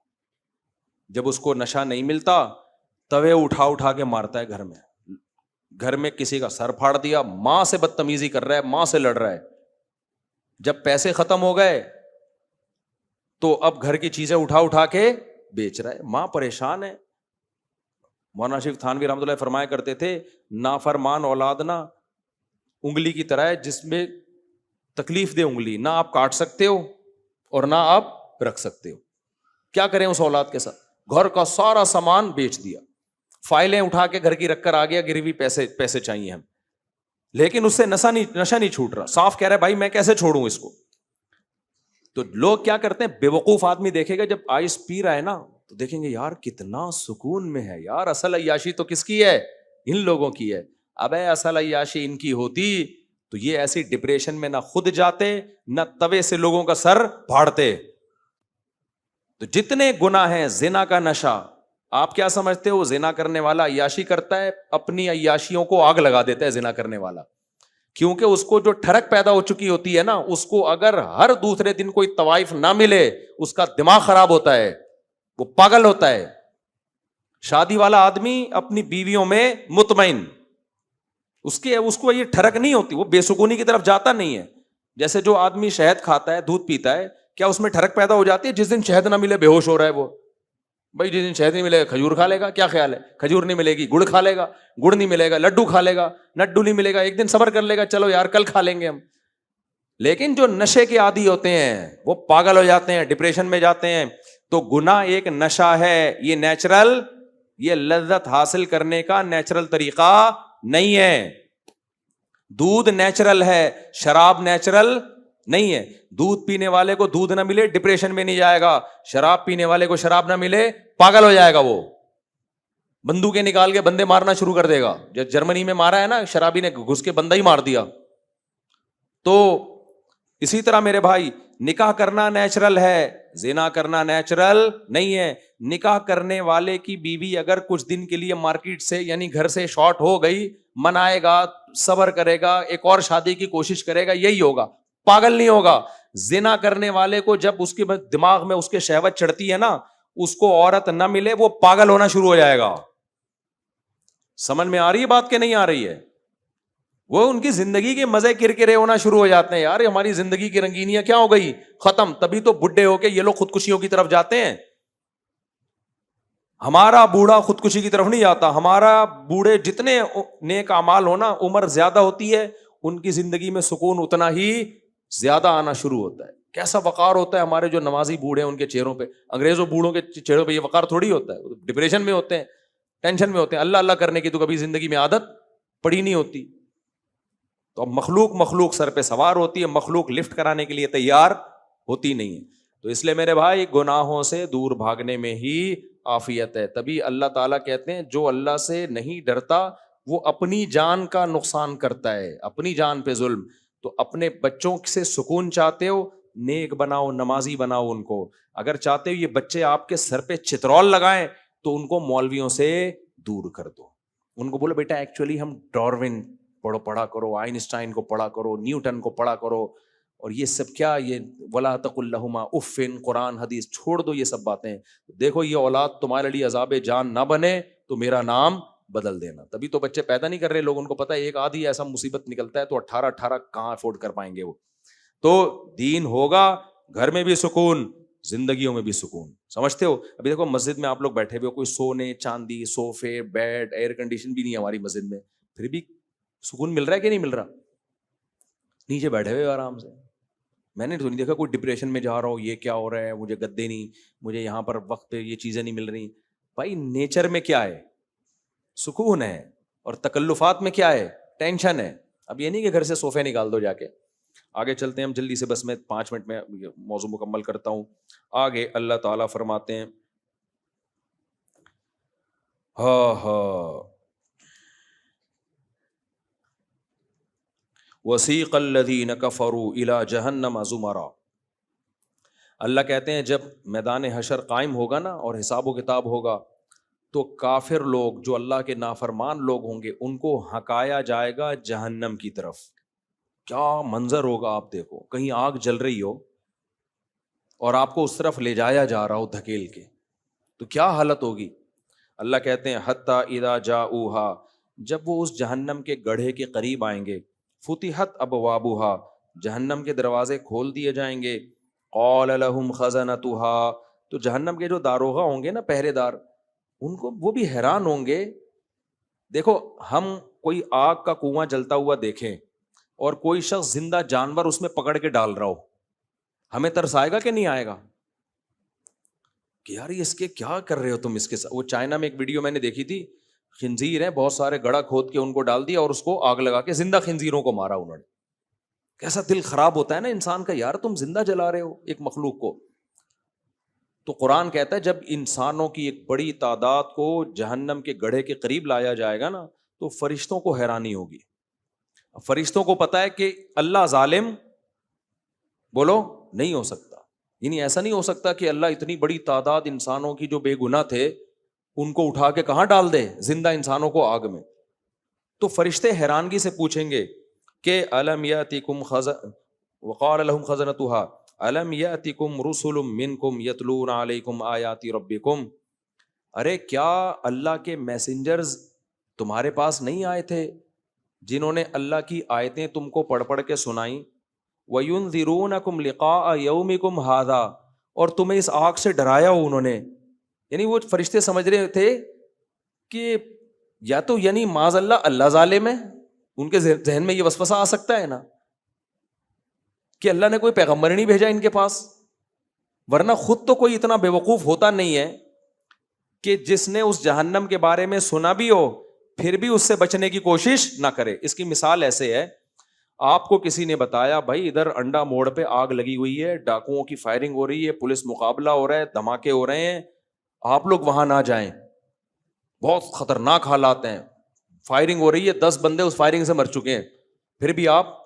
Speaker 1: جب اس کو نشہ نہیں ملتا, توے اٹھا اٹھا کے مارتا ہے گھر میں کسی کا سر پھاڑ دیا, ماں سے بدتمیزی کر رہا ہے, ماں سے لڑ رہا ہے. جب پیسے ختم ہو گئے تو اب گھر کی چیزیں اٹھا اٹھا کے بیچ رہا ہے, ماں پریشان ہے. مولانا شریف تھانوی رحمۃ اللہ فرمایا کرتے تھے, نافرمان اولاد نا انگلی کی طرح ہے جس میں تکلیف دے انگلی, نہ آپ کاٹ سکتے ہو اور نہ آپ رکھ سکتے ہو. کیا کریں اس اولاد کے ساتھ؟ گھر کا سارا سامان بیچ دیا, فائلیں اٹھا کے گھر کی رکھ کر آ گیا, گروی پیسے چاہیے ہم, لیکن اس سے نشہ نہیں چھوٹ رہا. صاف کہہ رہا ہے بھائی میں کیسے چھوڑوں اس کو. تو لوگ کیا کرتے ہیں, بے وقوف آدمی دیکھے گا جب آئس پی رہا ہے نا تو دیکھیں گے یار کتنا سکون میں ہے یار, اصل عیاشی تو کس کی ہے؟ ان لوگوں کی ہے. ابے اصل عیاشی ان کی ہوتی تو یہ ایسی ڈپریشن میں نہ خود جاتے نہ توے سے لوگوں کا سر پھاڑتے. تو جتنے گناہ ہیں, زنا کا نشہ, آپ کیا سمجھتے ہو زنا کرنے والا عیاشی کرتا ہے؟ اپنی عیاشیوں کو آگ لگا دیتا ہے زنا کرنے والا, کیونکہ اس کو جو ٹھڑک پیدا ہو چکی ہوتی ہے نا, اس کو اگر ہر دوسرے دن کوئی طوائف نہ ملے اس کا دماغ خراب ہوتا ہے, وہ پاگل ہوتا ہے. شادی والا آدمی اپنی بیویوں میں مطمئن, اس کو یہ ٹھڑک نہیں ہوتی, وہ بے سکونی کی طرف جاتا نہیں ہے. جیسے جو آدمی شہد کھاتا ہے, دودھ پیتا ہے, کیا اس میں ٹھڑک پیدا ہو جاتی ہے؟ جس دن شہد نہ ملے بے ہوش ہو رہا ہے وہ. بھائی جس دن شہد نہیں ملے گا کھجور کھا لے گا, کیا خیال ہے؟ کھجور نہیں ملے گی گڑ کھا لے گا, گڑ نہیں ملے گا لڈو کھا لے گا, لڈو نہیں ملے گا ایک دن صبر کر لے گا, چلو یار کل کھا لیں گے ہم. لیکن جو نشے کے عادی ہوتے ہیں وہ پاگل ہو جاتے ہیں, ڈپریشن میں جاتے ہیں. تو گناہ ایک نشہ ہے, یہ نیچرل, یہ لذت حاصل کرنے کا نیچرل طریقہ نہیں ہے. دودھ نیچرل ہے, شراب نیچرل نہیں ہے. دودھ پینے والے کو دودھ نہ ملے ڈپریشن میں نہیں جائے گا, شراب پینے والے کو شراب نہ ملے پاگل ہو جائے گا. وہ بندوقیں نکال کے بندے مارنا شروع کر دے گا. جو جرمنی میں مارا ہے نا, شرابی نے گھس کے بندہ ہی مار دیا. تو اسی طرح میرے بھائی, نکاح کرنا نیچرل ہے, زنا کرنا نیچرل نہیں ہے. نکاح کرنے والے کی بیوی اگر کچھ دن کے لیے مارکیٹ سے یعنی گھر سے شارٹ ہو گئی, منائے گا, صبر کرے گا, ایک اور شادی کی کوشش کرے گا, یہی ہوگا, پاگل نہیں ہوگا. زنا کرنے والے کو جب اس کے دماغ میں اس کے شہوت چڑھتی ہے نا, اس کو عورت نہ ملے وہ پاگل ہونا شروع ہو جائے گا. سمجھ میں آ رہی ہے بات کہ نہیں آ رہی ہے؟ وہ ان کی زندگی کے مزے کرکرے ہونا شروع ہو جاتے ہیں. یار ہماری زندگی کی رنگینیاں کیا ہو گئی, ختم. تبھی تو بڈھے ہو کے یہ لوگ خودکشیوں کی طرف جاتے ہیں. ہمارا بوڑھا خودکشی کی طرف نہیں جاتا. ہمارا بوڑھے جتنے نیک اعمال ہونا, عمر زیادہ ہوتی ہے, ان کی زندگی میں سکون اتنا ہی زیادہ آنا شروع ہوتا ہے. کیسا وقار ہوتا ہے ہمارے جو نمازی بوڑھے ہیں ان کے چہروں پہ. انگریزوں بوڑھوں کے چہروں پہ یہ وقار تھوڑی ہوتا ہے, ڈپریشن میں ہوتے ہیں, ٹینشن میں ہوتے ہیں. اللہ اللہ کرنے کی تو کبھی زندگی میں عادت پڑی نہیں ہوتی. تو اب مخلوق سر پہ سوار ہوتی ہے, مخلوق لفٹ کرانے کے لیے تیار ہوتی نہیں ہے. تو اس لیے میرے بھائی گناہوں سے دور بھاگنے میں ہی عافیت ہے. تبھی اللہ تعالیٰ کہتے ہیں جو اللہ سے نہیں ڈرتا وہ اپنی جان کا نقصان کرتا ہے, اپنی جان پہ ظلم. تو اپنے بچوں سے سکون چاہتے ہو, نیک بناؤ, نمازی بناؤ ان کو. اگر چاہتے ہو یہ بچے آپ کے سر پہ چترول لگائیں تو ان کو مولویوں سے دور کر دو. ان کو بولو بیٹا ایکچولی ہم ڈاروین پڑھا کرو, آئنسٹائن کو پڑھا کرو, نیوٹن کو پڑھا کرو, اور یہ سب کیا, یہ ولا تقل لہما اف, قرآن حدیث چھوڑ دو یہ سب باتیں. دیکھو یہ اولاد تمہارے لیے عذاب جان نہ بنے تو میرا نام بدل دینا. تبھی تو بچے پیدا نہیں کر رہے لوگ, ان کو پتا ہے ایک آدھی ایسا مصیبت نکلتا ہے تو 18 کہاں افورڈ کر پائیں گے وہ. تو دین ہوگا گھر میں بھی سکون, زندگیوں میں بھی سکون. سمجھتے ہو؟ ابھی دیکھو مسجد میں آپ لوگ بیٹھے ہوئے ہو, کوئی سونے چاندی صوفے بیڈ ایئر کنڈیشن بھی نہیں ہے ہماری مسجد میں, پھر بھی سکون مل رہا ہے کہ نہیں مل رہا؟ نیچے بیٹھے ہوئے آرام سے. میں نے تو نہیں دیکھا کوئی ڈپریشن میں جا رہا ہو, یہ کیا ہو رہا ہے, مجھے گدے نہیں, مجھے یہاں پر وقت پہ یہ چیزیں نہیں مل رہی. بھائی نیچر میں کیا ہے؟ سکون ہے. اور تکلفات میں کیا ہے؟ ٹینشن ہے. اب یہ نہیں کہ گھر سے صوفے نکال دو جا کے. آگے چلتے ہیں ہم جلدی سے, بس میں 5 منٹ میں موضوع مکمل کرتا ہوں. آگے اللہ تعالیٰ فرماتے ہیں وسیق الذین کفروا الی جہنم زمرا. اللہ کہتے ہیں جب میدان حشر قائم ہوگا نا اور حساب و کتاب ہوگا تو کافر لوگ جو اللہ کے نافرمان لوگ ہوں گے ان کو ہکایا جائے گا جہنم کی طرف. کیا منظر ہوگا آپ دیکھو, کہیں آگ جل رہی ہو اور آپ کو اس طرف لے جایا جا رہا ہو دھکیل کے, تو کیا حالت ہوگی. اللہ کہتے ہیں حتی اذا جاؤہا, جب وہ اس جہنم کے گڑھے کے قریب آئیں گے, فتحت ابوابہا, جہنم کے دروازے کھول دیے جائیں گے, قال لہم خزنتہا, تو جہنم کے جو داروغہ ہوں گے نا, پہرے دار, ان کو وہ بھی حیران ہوں گے. دیکھو ہم کوئی آگ کا کنواں جلتا ہوا دیکھیں اور کوئی شخص زندہ جانور اس میں پکڑ کے ڈال رہا ہو, ہمیں ترس آئے گا کہ نہیں آئے گا کہ یار اس کے کیا کر رہے ہو تم اس کے ساتھ. وہ چائنا میں ایک ویڈیو میں نے دیکھی تھی, خنزیر ہیں, بہت سارے گڑھا کھود کے ان کو ڈال دیا اور اس کو آگ لگا کے زندہ خنزیروں کو مارا انہوں نے. کیسا دل خراب ہوتا ہے نا انسان کا, یار تم زندہ جلا رہے ہو ایک مخلوق کو. تو قرآن کہتا ہے جب انسانوں کی ایک بڑی تعداد کو جہنم کے گڑھے کے قریب لایا جائے گا نا تو فرشتوں کو حیرانی ہوگی. فرشتوں کو پتا ہے کہ اللہ ظالم بولو نہیں ہو سکتا, یعنی ایسا نہیں ہو سکتا کہ اللہ اتنی بڑی تعداد انسانوں کی جو بے گناہ تھے ان کو اٹھا کے کہاں ڈال دے, زندہ انسانوں کو آگ میں. تو فرشتے حیرانگی سے پوچھیں گے کہ الم یاتکم وقال لهم خزنتها الم یاتکم رسل منکم یتلون علیکم آیات ربکم, ارے کیا اللہ کے میسنجرز تمہارے پاس نہیں آئے تھے جنہوں نے اللہ کی آیتیں تم کو پڑھ پڑھ کے سنائیں, وَيُنذِرُونَكُمْ لِقَاءَ يَوْمِكُمْ هَذَا, اور تمہیں اس آگ سے ڈرایا ہو انہوں نے. یعنی وہ فرشتے سمجھ رہے تھے کہ یا تو یعنی معاذ اللہ ظالم ہے, ان کے ذہن میں یہ وسوسہ آ سکتا ہے نا کہ اللہ نے کوئی پیغمبر نہیں بھیجا ان کے پاس, ورنہ خود تو کوئی اتنا بے وقوف ہوتا نہیں ہے کہ جس نے اس جہنم کے بارے میں سنا بھی ہو پھر بھی اس سے بچنے کی کوشش نہ کرے. اس کی مثال ایسے ہے, آپ کو کسی نے بتایا بھائی ادھر انڈا موڑ پہ آگ لگی ہوئی ہے, ڈاکوؤں کی فائرنگ ہو رہی ہے, پولیس مقابلہ ہو رہا ہے, دھماکے ہو رہے ہیں, آپ لوگ وہاں نہ جائیں, بہت خطرناک حالات ہیں, فائرنگ ہو رہی ہے, 10 بندے اس فائرنگ سے مر چکے ہیں, پھر بھی آپ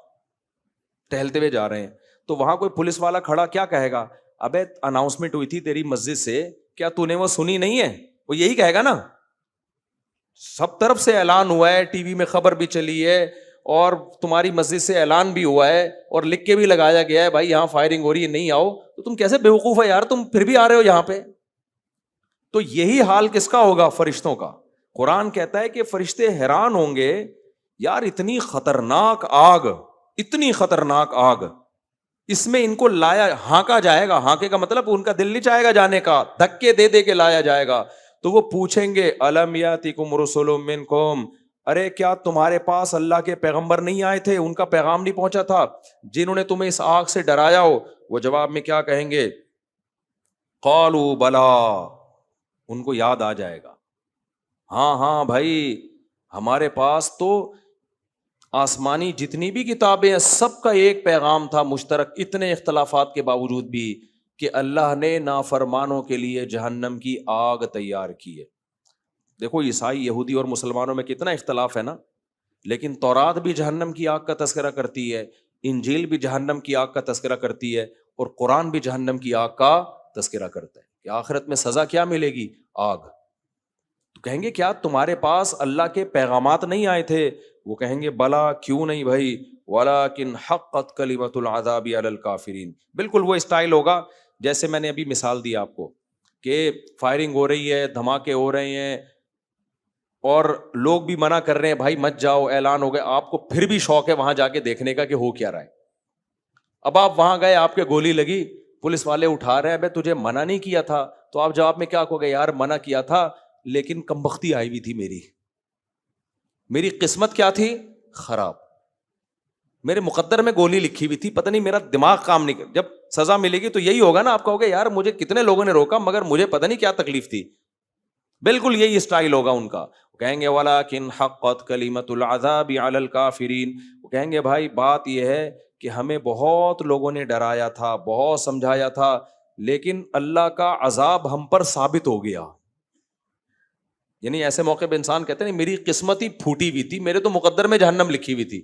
Speaker 1: ٹہلتے ہوئے جا رہے ہیں. تو وہاں کوئی پولیس والا کھڑا کیا کہے گا, ابے اناؤنسمنٹ ہوئی تھی تیری مسجد سے, کیا تو نے وہ سنی نہیں ہے؟ وہ یہی کہے گا نا, سب طرف سے اعلان ہوا ہے, ٹی وی میں خبر بھی چلی ہے اور تمہاری مسجد سے اعلان بھی ہوا ہے اور لکھ کے بھی لگایا گیا ہے بھائی یہاں فائرنگ ہو رہی ہے نہیں آؤ, تو تم کیسے بیوقوف ہے یار, تم پھر بھی آ رہے ہو یہاں پہ. تو یہی حال کس کا ہوگا؟ فرشتوں کا. قرآن کہتا ہے کہ فرشتے حیران ہوں گے, یار اتنی خطرناک آگ, اتنی خطرناک آگ, اس میں ان کو لایا, ہانکا جائے گا, ہانکے کا مطلب ان کا دل نہیں چاہے گا جانے کا, دھکے دے دے کے لایا جائے گا. تو وہ پوچھیں گے الم یاتکم رسل منکم, ارے کیا تمہارے پاس اللہ کے پیغمبر نہیں آئے تھے, ان کا پیغام نہیں پہنچا تھا جنہوں نے تمہیں اس آگ سے ڈرایا ہو؟ وہ جواب میں کیا کہیں گے, قالوا بلا, ان کو یاد آ جائے گا, ہاں ہاں بھائی ہمارے پاس تو آسمانی جتنی بھی کتابیں ہیں سب کا ایک پیغام تھا مشترک, اتنے اختلافات کے باوجود بھی, کہ اللہ نے نافرمانوں کے لیے جہنم کی آگ تیار کی ہے. دیکھو عیسائی یہودی اور مسلمانوں میں کتنا اختلاف ہے نا, لیکن تورات بھی جہنم کی آگ کا تذکرہ کرتی ہے, انجیل بھی جہنم کی آگ کا تذکرہ کرتی ہے, اور قرآن بھی جہنم کی آگ کا تذکرہ کرتا ہے کہ آخرت میں سزا کیا ملے گی, آگ. تو کہیں گے کیا تمہارے پاس اللہ کے پیغامات نہیں آئے تھے؟ وہ کہیں گے بلا, کیوں نہیں بھائی, ولیکن حقت کلمۃ العذاب علی الکافرین. بالکل وہ اسٹائل ہوگا جیسے میں نے ابھی مثال دی آپ کو کہ فائرنگ ہو رہی ہے, دھماکے ہو رہے ہیں اور لوگ بھی منع کر رہے ہیں بھائی مت جاؤ, اعلان ہو گیا, آپ کو پھر بھی شوق ہے وہاں جا کے دیکھنے کا کہ ہو کیا رہا ہے. اب آپ وہاں گئے, آپ کے گولی لگی, پولیس والے اٹھا رہے ہیں, بھائی تجھے منع نہیں کیا تھا, تو آپ جواب میں کیا کہو گے, یار منع کیا تھا لیکن کمبختی آئی ہوئی تھی, میری قسمت کیا تھی, خراب, میرے مقدر میں گولی لکھی ہوئی تھی, پتہ نہیں میرا دماغ کام نہیں کر. جب سزا ملے گی تو یہی ہوگا نا, آپ کہو گے یار مجھے کتنے لوگوں نے روکا مگر مجھے پتہ نہیں کیا تکلیف تھی. بالکل یہی اسٹائل ہوگا ان کا. کہیں گے وَلَٰكِنْ حَقَّتْ كَلِمَةُ الْعَذَابِ عَلَى الْكَافِرِينَ, وہ کہیں گے بھائی بات یہ ہے کہ ہمیں بہت لوگوں نے ڈرایا تھا, بہت سمجھایا تھا, لیکن اللہ کا عذاب ہم پر ثابت ہو گیا. یعنی ایسے موقع پہ انسان کہتے ہیں میری قسمت ہی پھوٹی ہوئی تھی, میرے تو مقدر میں جہنم لکھی ہوئی تھی,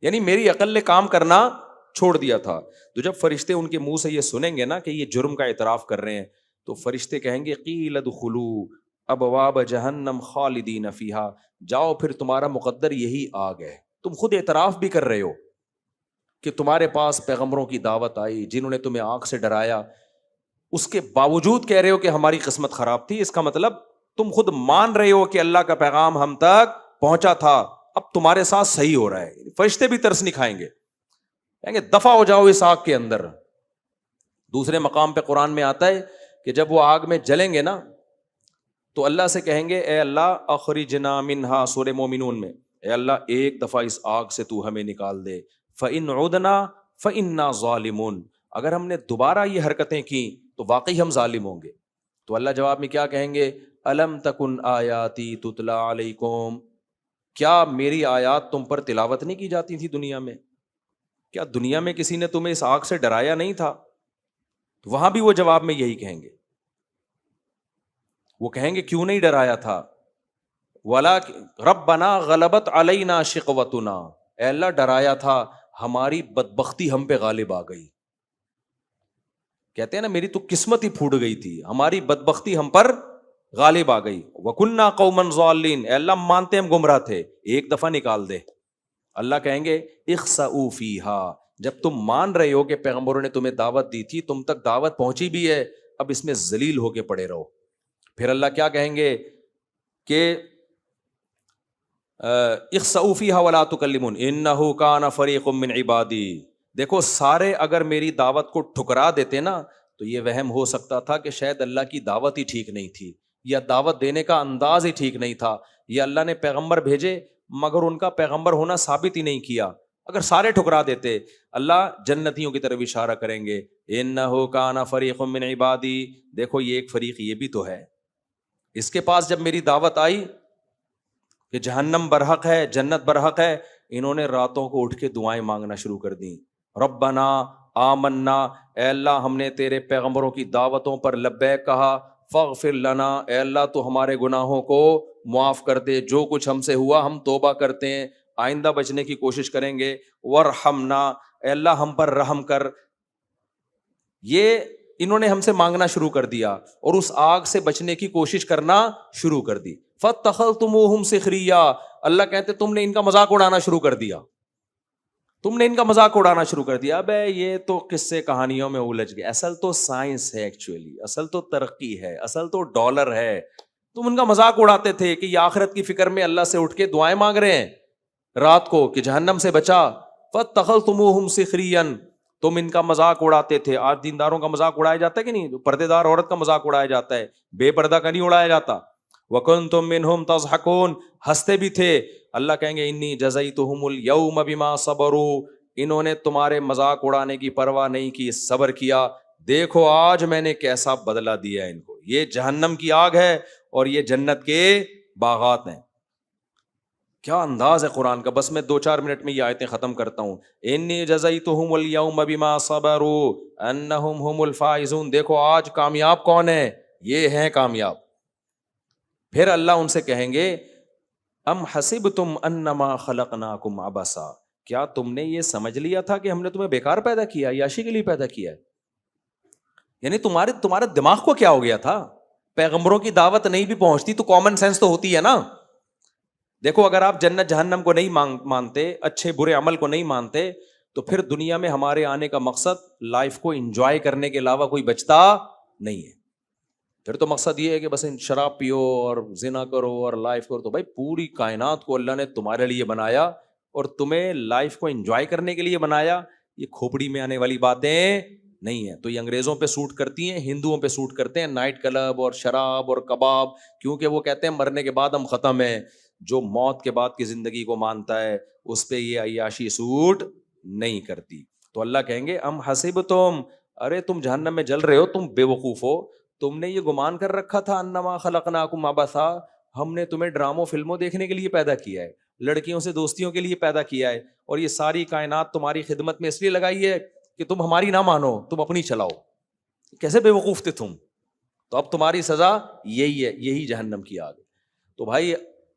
Speaker 1: یعنی میری عقل نے کام کرنا چھوڑ دیا تھا. تو جب فرشتے ان کے منہ سے یہ سنیں گے نا کہ یہ جرم کا اعتراف کر رہے ہیں, تو فرشتے کہیں گے قیل ادخلوا ابواب جہنم خالدین فیہا, جاؤ پھر تمہارا مقدر یہی آگ ہے. تم خود اعتراف بھی کر رہے ہو کہ تمہارے پاس پیغمبروں کی دعوت آئی جنہوں نے تمہیں آگ سے ڈرایا, اس کے باوجود کہہ رہے ہو کہ ہماری قسمت خراب تھی. اس کا مطلب تم خود مان رہے ہو کہ اللہ کا پیغام ہم تک پہنچا تھا, اب تمہارے ساتھ صحیح ہو رہا ہے. فرشتے بھی ترس نہیں کھائیں گے, کہیں گے دفع ہو جاؤ اس آگ کے اندر. دوسرے مقام پہ قرآن میں آتا ہے کہ جب وہ آگ میں جلیں گے نا تو اللہ سے کہیں گے اے اللہ اخرجنا منہا, سورہ مومنون میں, اے اللہ ایک دفعہ اس آگ سے تو ہمیں نکال دے. فإن عدنا فإنا ظالمون, اگر ہم نے دوبارہ یہ حرکتیں کی تو واقعی ہم ظالم ہوں گے. تو اللہ جواب میں کیا کہیں گے, الم تکن آیاتی تتلا علیکم, کیا میری آیات تم پر تلاوت نہیں کی جاتی تھی دنیا میں, کیا دنیا میں کسی نے تمہیں اس آگ سے ڈرایا نہیں تھا. تو وہاں بھی وہ جواب میں یہی کہیں گے, وہ کہیں گے کیوں نہیں ڈرایا تھا, ولا ربنا غلبت علینا شقوتنا, اے اللہ ڈرایا تھا ہماری بدبختی ہم پہ غالب آ گئی. کہتے ہیں نا میری تو قسمت ہی پھوٹ گئی تھی, ہماری بدبختی ہم پر غالب آ گئی. وَكُنَّا قَوْمًا ضَالِّينَ, اے اللہ مانتے ہم گمراہ تھے, ایک دفعہ نکال دے. اللہ کہیں گے اخسؤوا فیہا, جب تم مان رہے ہو کہ پیغمبروں نے تمہیں دعوت دی تھی, تم تک دعوت پہنچی بھی ہے, اب اس میں ذلیل ہو کے پڑے رہو. پھر اللہ کیا کہیں گے کہ اخسؤوا فیہا ولا تکلمون انہ کان فریق من عبادی. دیکھو سارے اگر میری دعوت کو ٹھکرا دیتے نا تو یہ وہم ہو سکتا تھا کہ شاید اللہ کی دعوت ہی ٹھیک نہیں تھی, یا دعوت دینے کا انداز ہی ٹھیک نہیں تھا, یا اللہ نے پیغمبر بھیجے مگر ان کا پیغمبر ہونا ثابت ہی نہیں کیا. اگر سارے ٹھکرا دیتے, اللہ جنتیوں کی طرف اشارہ کریں گے انہ کان فریق من عبادی, دیکھو یہ ایک فریق یہ بھی تو ہے, اس کے پاس جب میری دعوت آئی کہ جہنم برحق ہے جنت برحق ہے, انہوں نے راتوں کو اٹھ کے دعائیں مانگنا شروع کر دیں, ربنا آمنا, اے اللہ ہم نے تیرے پیغمبروں کی دعوتوں پر لبیک کہا, فاغفر لنا, اے اللہ تو ہمارے گناہوں کو معاف کر دے, جو کچھ ہم سے ہوا ہم توبہ کرتے ہیں, آئندہ بچنے کی کوشش کریں گے, ورحمنا, اے اللہ ہم پر رحم کر. یہ انہوں نے ہم سے مانگنا شروع کر دیا اور اس آگ سے بچنے کی کوشش کرنا شروع کر دی. فاتخذتموہم سخریا, اللہ کہتے تم نے ان کا مذاق اڑانا شروع کر دیا, تم نے ان کا مذاق اڑانا شروع کر دیا. ابے یہ تو قصے کہانیوں میں الجھ گئے, اصل تو سائنس ہے, ایکچولی اصل تو ترقی ہے, اصل تو ڈالر ہے. تم ان کا مذاق اڑاتے تھے کہ یہ آخرت کی فکر میں اللہ سے اٹھ کے دعائیں مانگ رہے ہیں رات کو کہ جہنم سے بچا. فاتخذتموہم سخریا, تم ان کا مذاق اڑاتے تھے. آج دینداروں کا مذاق اڑایا جاتا ہے کہ نہیں, پردے دار عورت کا مذاق اڑایا جاتا ہے, بے پردہ کا نہیں اڑایا جاتا. وَكُنْتُم مِّنْهُمْ تَضْحَكُونَ, ہنستے بھی تھے. اللہ کہیں گے انی جزیتہم اليوم بما صبروا, انہوں نے تمہارے مذاق اڑانے کی پرواہ نہیں کی, صبر کیا. دیکھو آج میں نے کیسا بدلہ دیا ان کو, یہ جہنم کی آگ ہے اور یہ جنت کے باغات ہیں. کیا انداز ہے قرآن کا. بس میں 2-4 منٹ میں یہ آیتیں ختم کرتا ہوں. انی جزیتہم اليوم بما صبروا انہم هم الفائزون, دیکھو آج کامیاب کون ہے, یہ ہیں کامیاب. پھر اللہ ان سے کہیں گے ام حسبتم انما خلقناکم عبثا, کیا تم نے یہ سمجھ لیا تھا کہ ہم نے تمہیں بیکار پیدا کیا, عیاشی کے لیے پیدا کیا ہے. یعنی تمہارے دماغ کو کیا ہو گیا تھا, پیغمبروں کی دعوت نہیں بھی پہنچتی تو کامن سینس تو ہوتی ہے نا. دیکھو اگر آپ جنت جہنم کو نہیں مانتے, اچھے برے عمل کو نہیں مانتے, تو پھر دنیا میں ہمارے آنے کا مقصد لائف کو انجوائے کرنے کے علاوہ کوئی بچتا نہیں ہے. پھر تو مقصد یہ ہے کہ بس شراب پیو اور زنا کرو اور لائف کرو. تو بھائی پوری کائنات کو اللہ نے تمہارے لیے بنایا اور تمہیں لائف کو انجوائے کرنے کے لیے بنایا. یہ کھوپڑی میں آنے والی باتیں نہیں ہے. تو یہ انگریزوں پہ سوٹ کرتی ہیں, ہندوؤں پہ سوٹ کرتے ہیں نائٹ کلب اور شراب اور کباب, کیونکہ وہ کہتے ہیں مرنے کے بعد ہم ختم ہیں. جو موت کے بعد کی زندگی کو مانتا ہے اس پہ یہ عیاشی سوٹ نہیں کرتی. تو اللہ کہیں گے ام حسبتم, ارے تم جہنم میں جل رہے ہو, تم بے وقوف ہو, تم نے یہ گمان کر رکھا تھا انما خلقناکم عبثا, ہم نے تمہیں ڈراموں فلموں دیکھنے کے لیے پیدا کیا ہے, لڑکیوں سے دوستیوں کے لیے پیدا کیا ہے, اور یہ ساری کائنات تمہاری خدمت میں اس لیے لگائی ہے کہ تم ہماری نہ مانو, تم اپنی چلاؤ. کیسے بے وقوف تھے تم, تو اب تمہاری سزا یہی ہے, یہی جہنم کی آگ. تو بھائی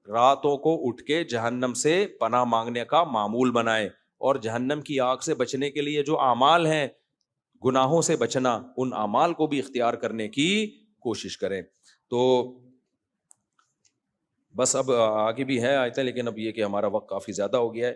Speaker 1: راتوں کو اٹھ کے جہنم سے پناہ مانگنے کا معمول بنائے, اور جہنم کی آگ سے بچنے کے لیے جو اعمال ہیں, گناہوں سے بچنا, ان اعمال کو بھی اختیار کرنے کی کوشش کریں. تو بس اب آگے بھی ہے آیتیں, لیکن اب یہ کہ ہمارا وقت کافی زیادہ ہو گیا ہے.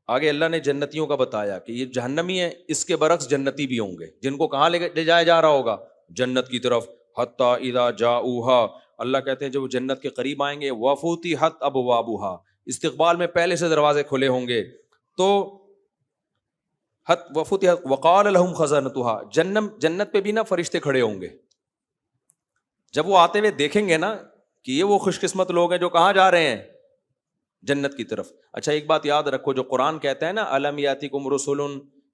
Speaker 1: آگے اللہ نے جنتیوں کا بتایا کہ یہ جہنمی ہیں, اس کے برعکس جنتی بھی ہوں گے, جن کو کہاں لے جایا جا رہا ہوگا, جنت کی طرف. حتی اذا جاؤہا, اللہ کہتے ہیں جب وہ جنت کے قریب آئیں گے, وفتحت ابوابہا, استقبال میں پہلے سے دروازے کھلے ہوں گے. تو وفتحت وقال لہم خزنتہا, جنت پہ بھی نا فرشتے کھڑے ہوں گے. جب وہ آتے ہوئے دیکھیں گے نا کہ یہ وہ خوش قسمت لوگ ہیں جو کہاں جا رہے ہیں, جنت کی طرف. اچھا ایک بات یاد رکھو, جو قرآن کہتا ہے نا الم یاتکم رسل,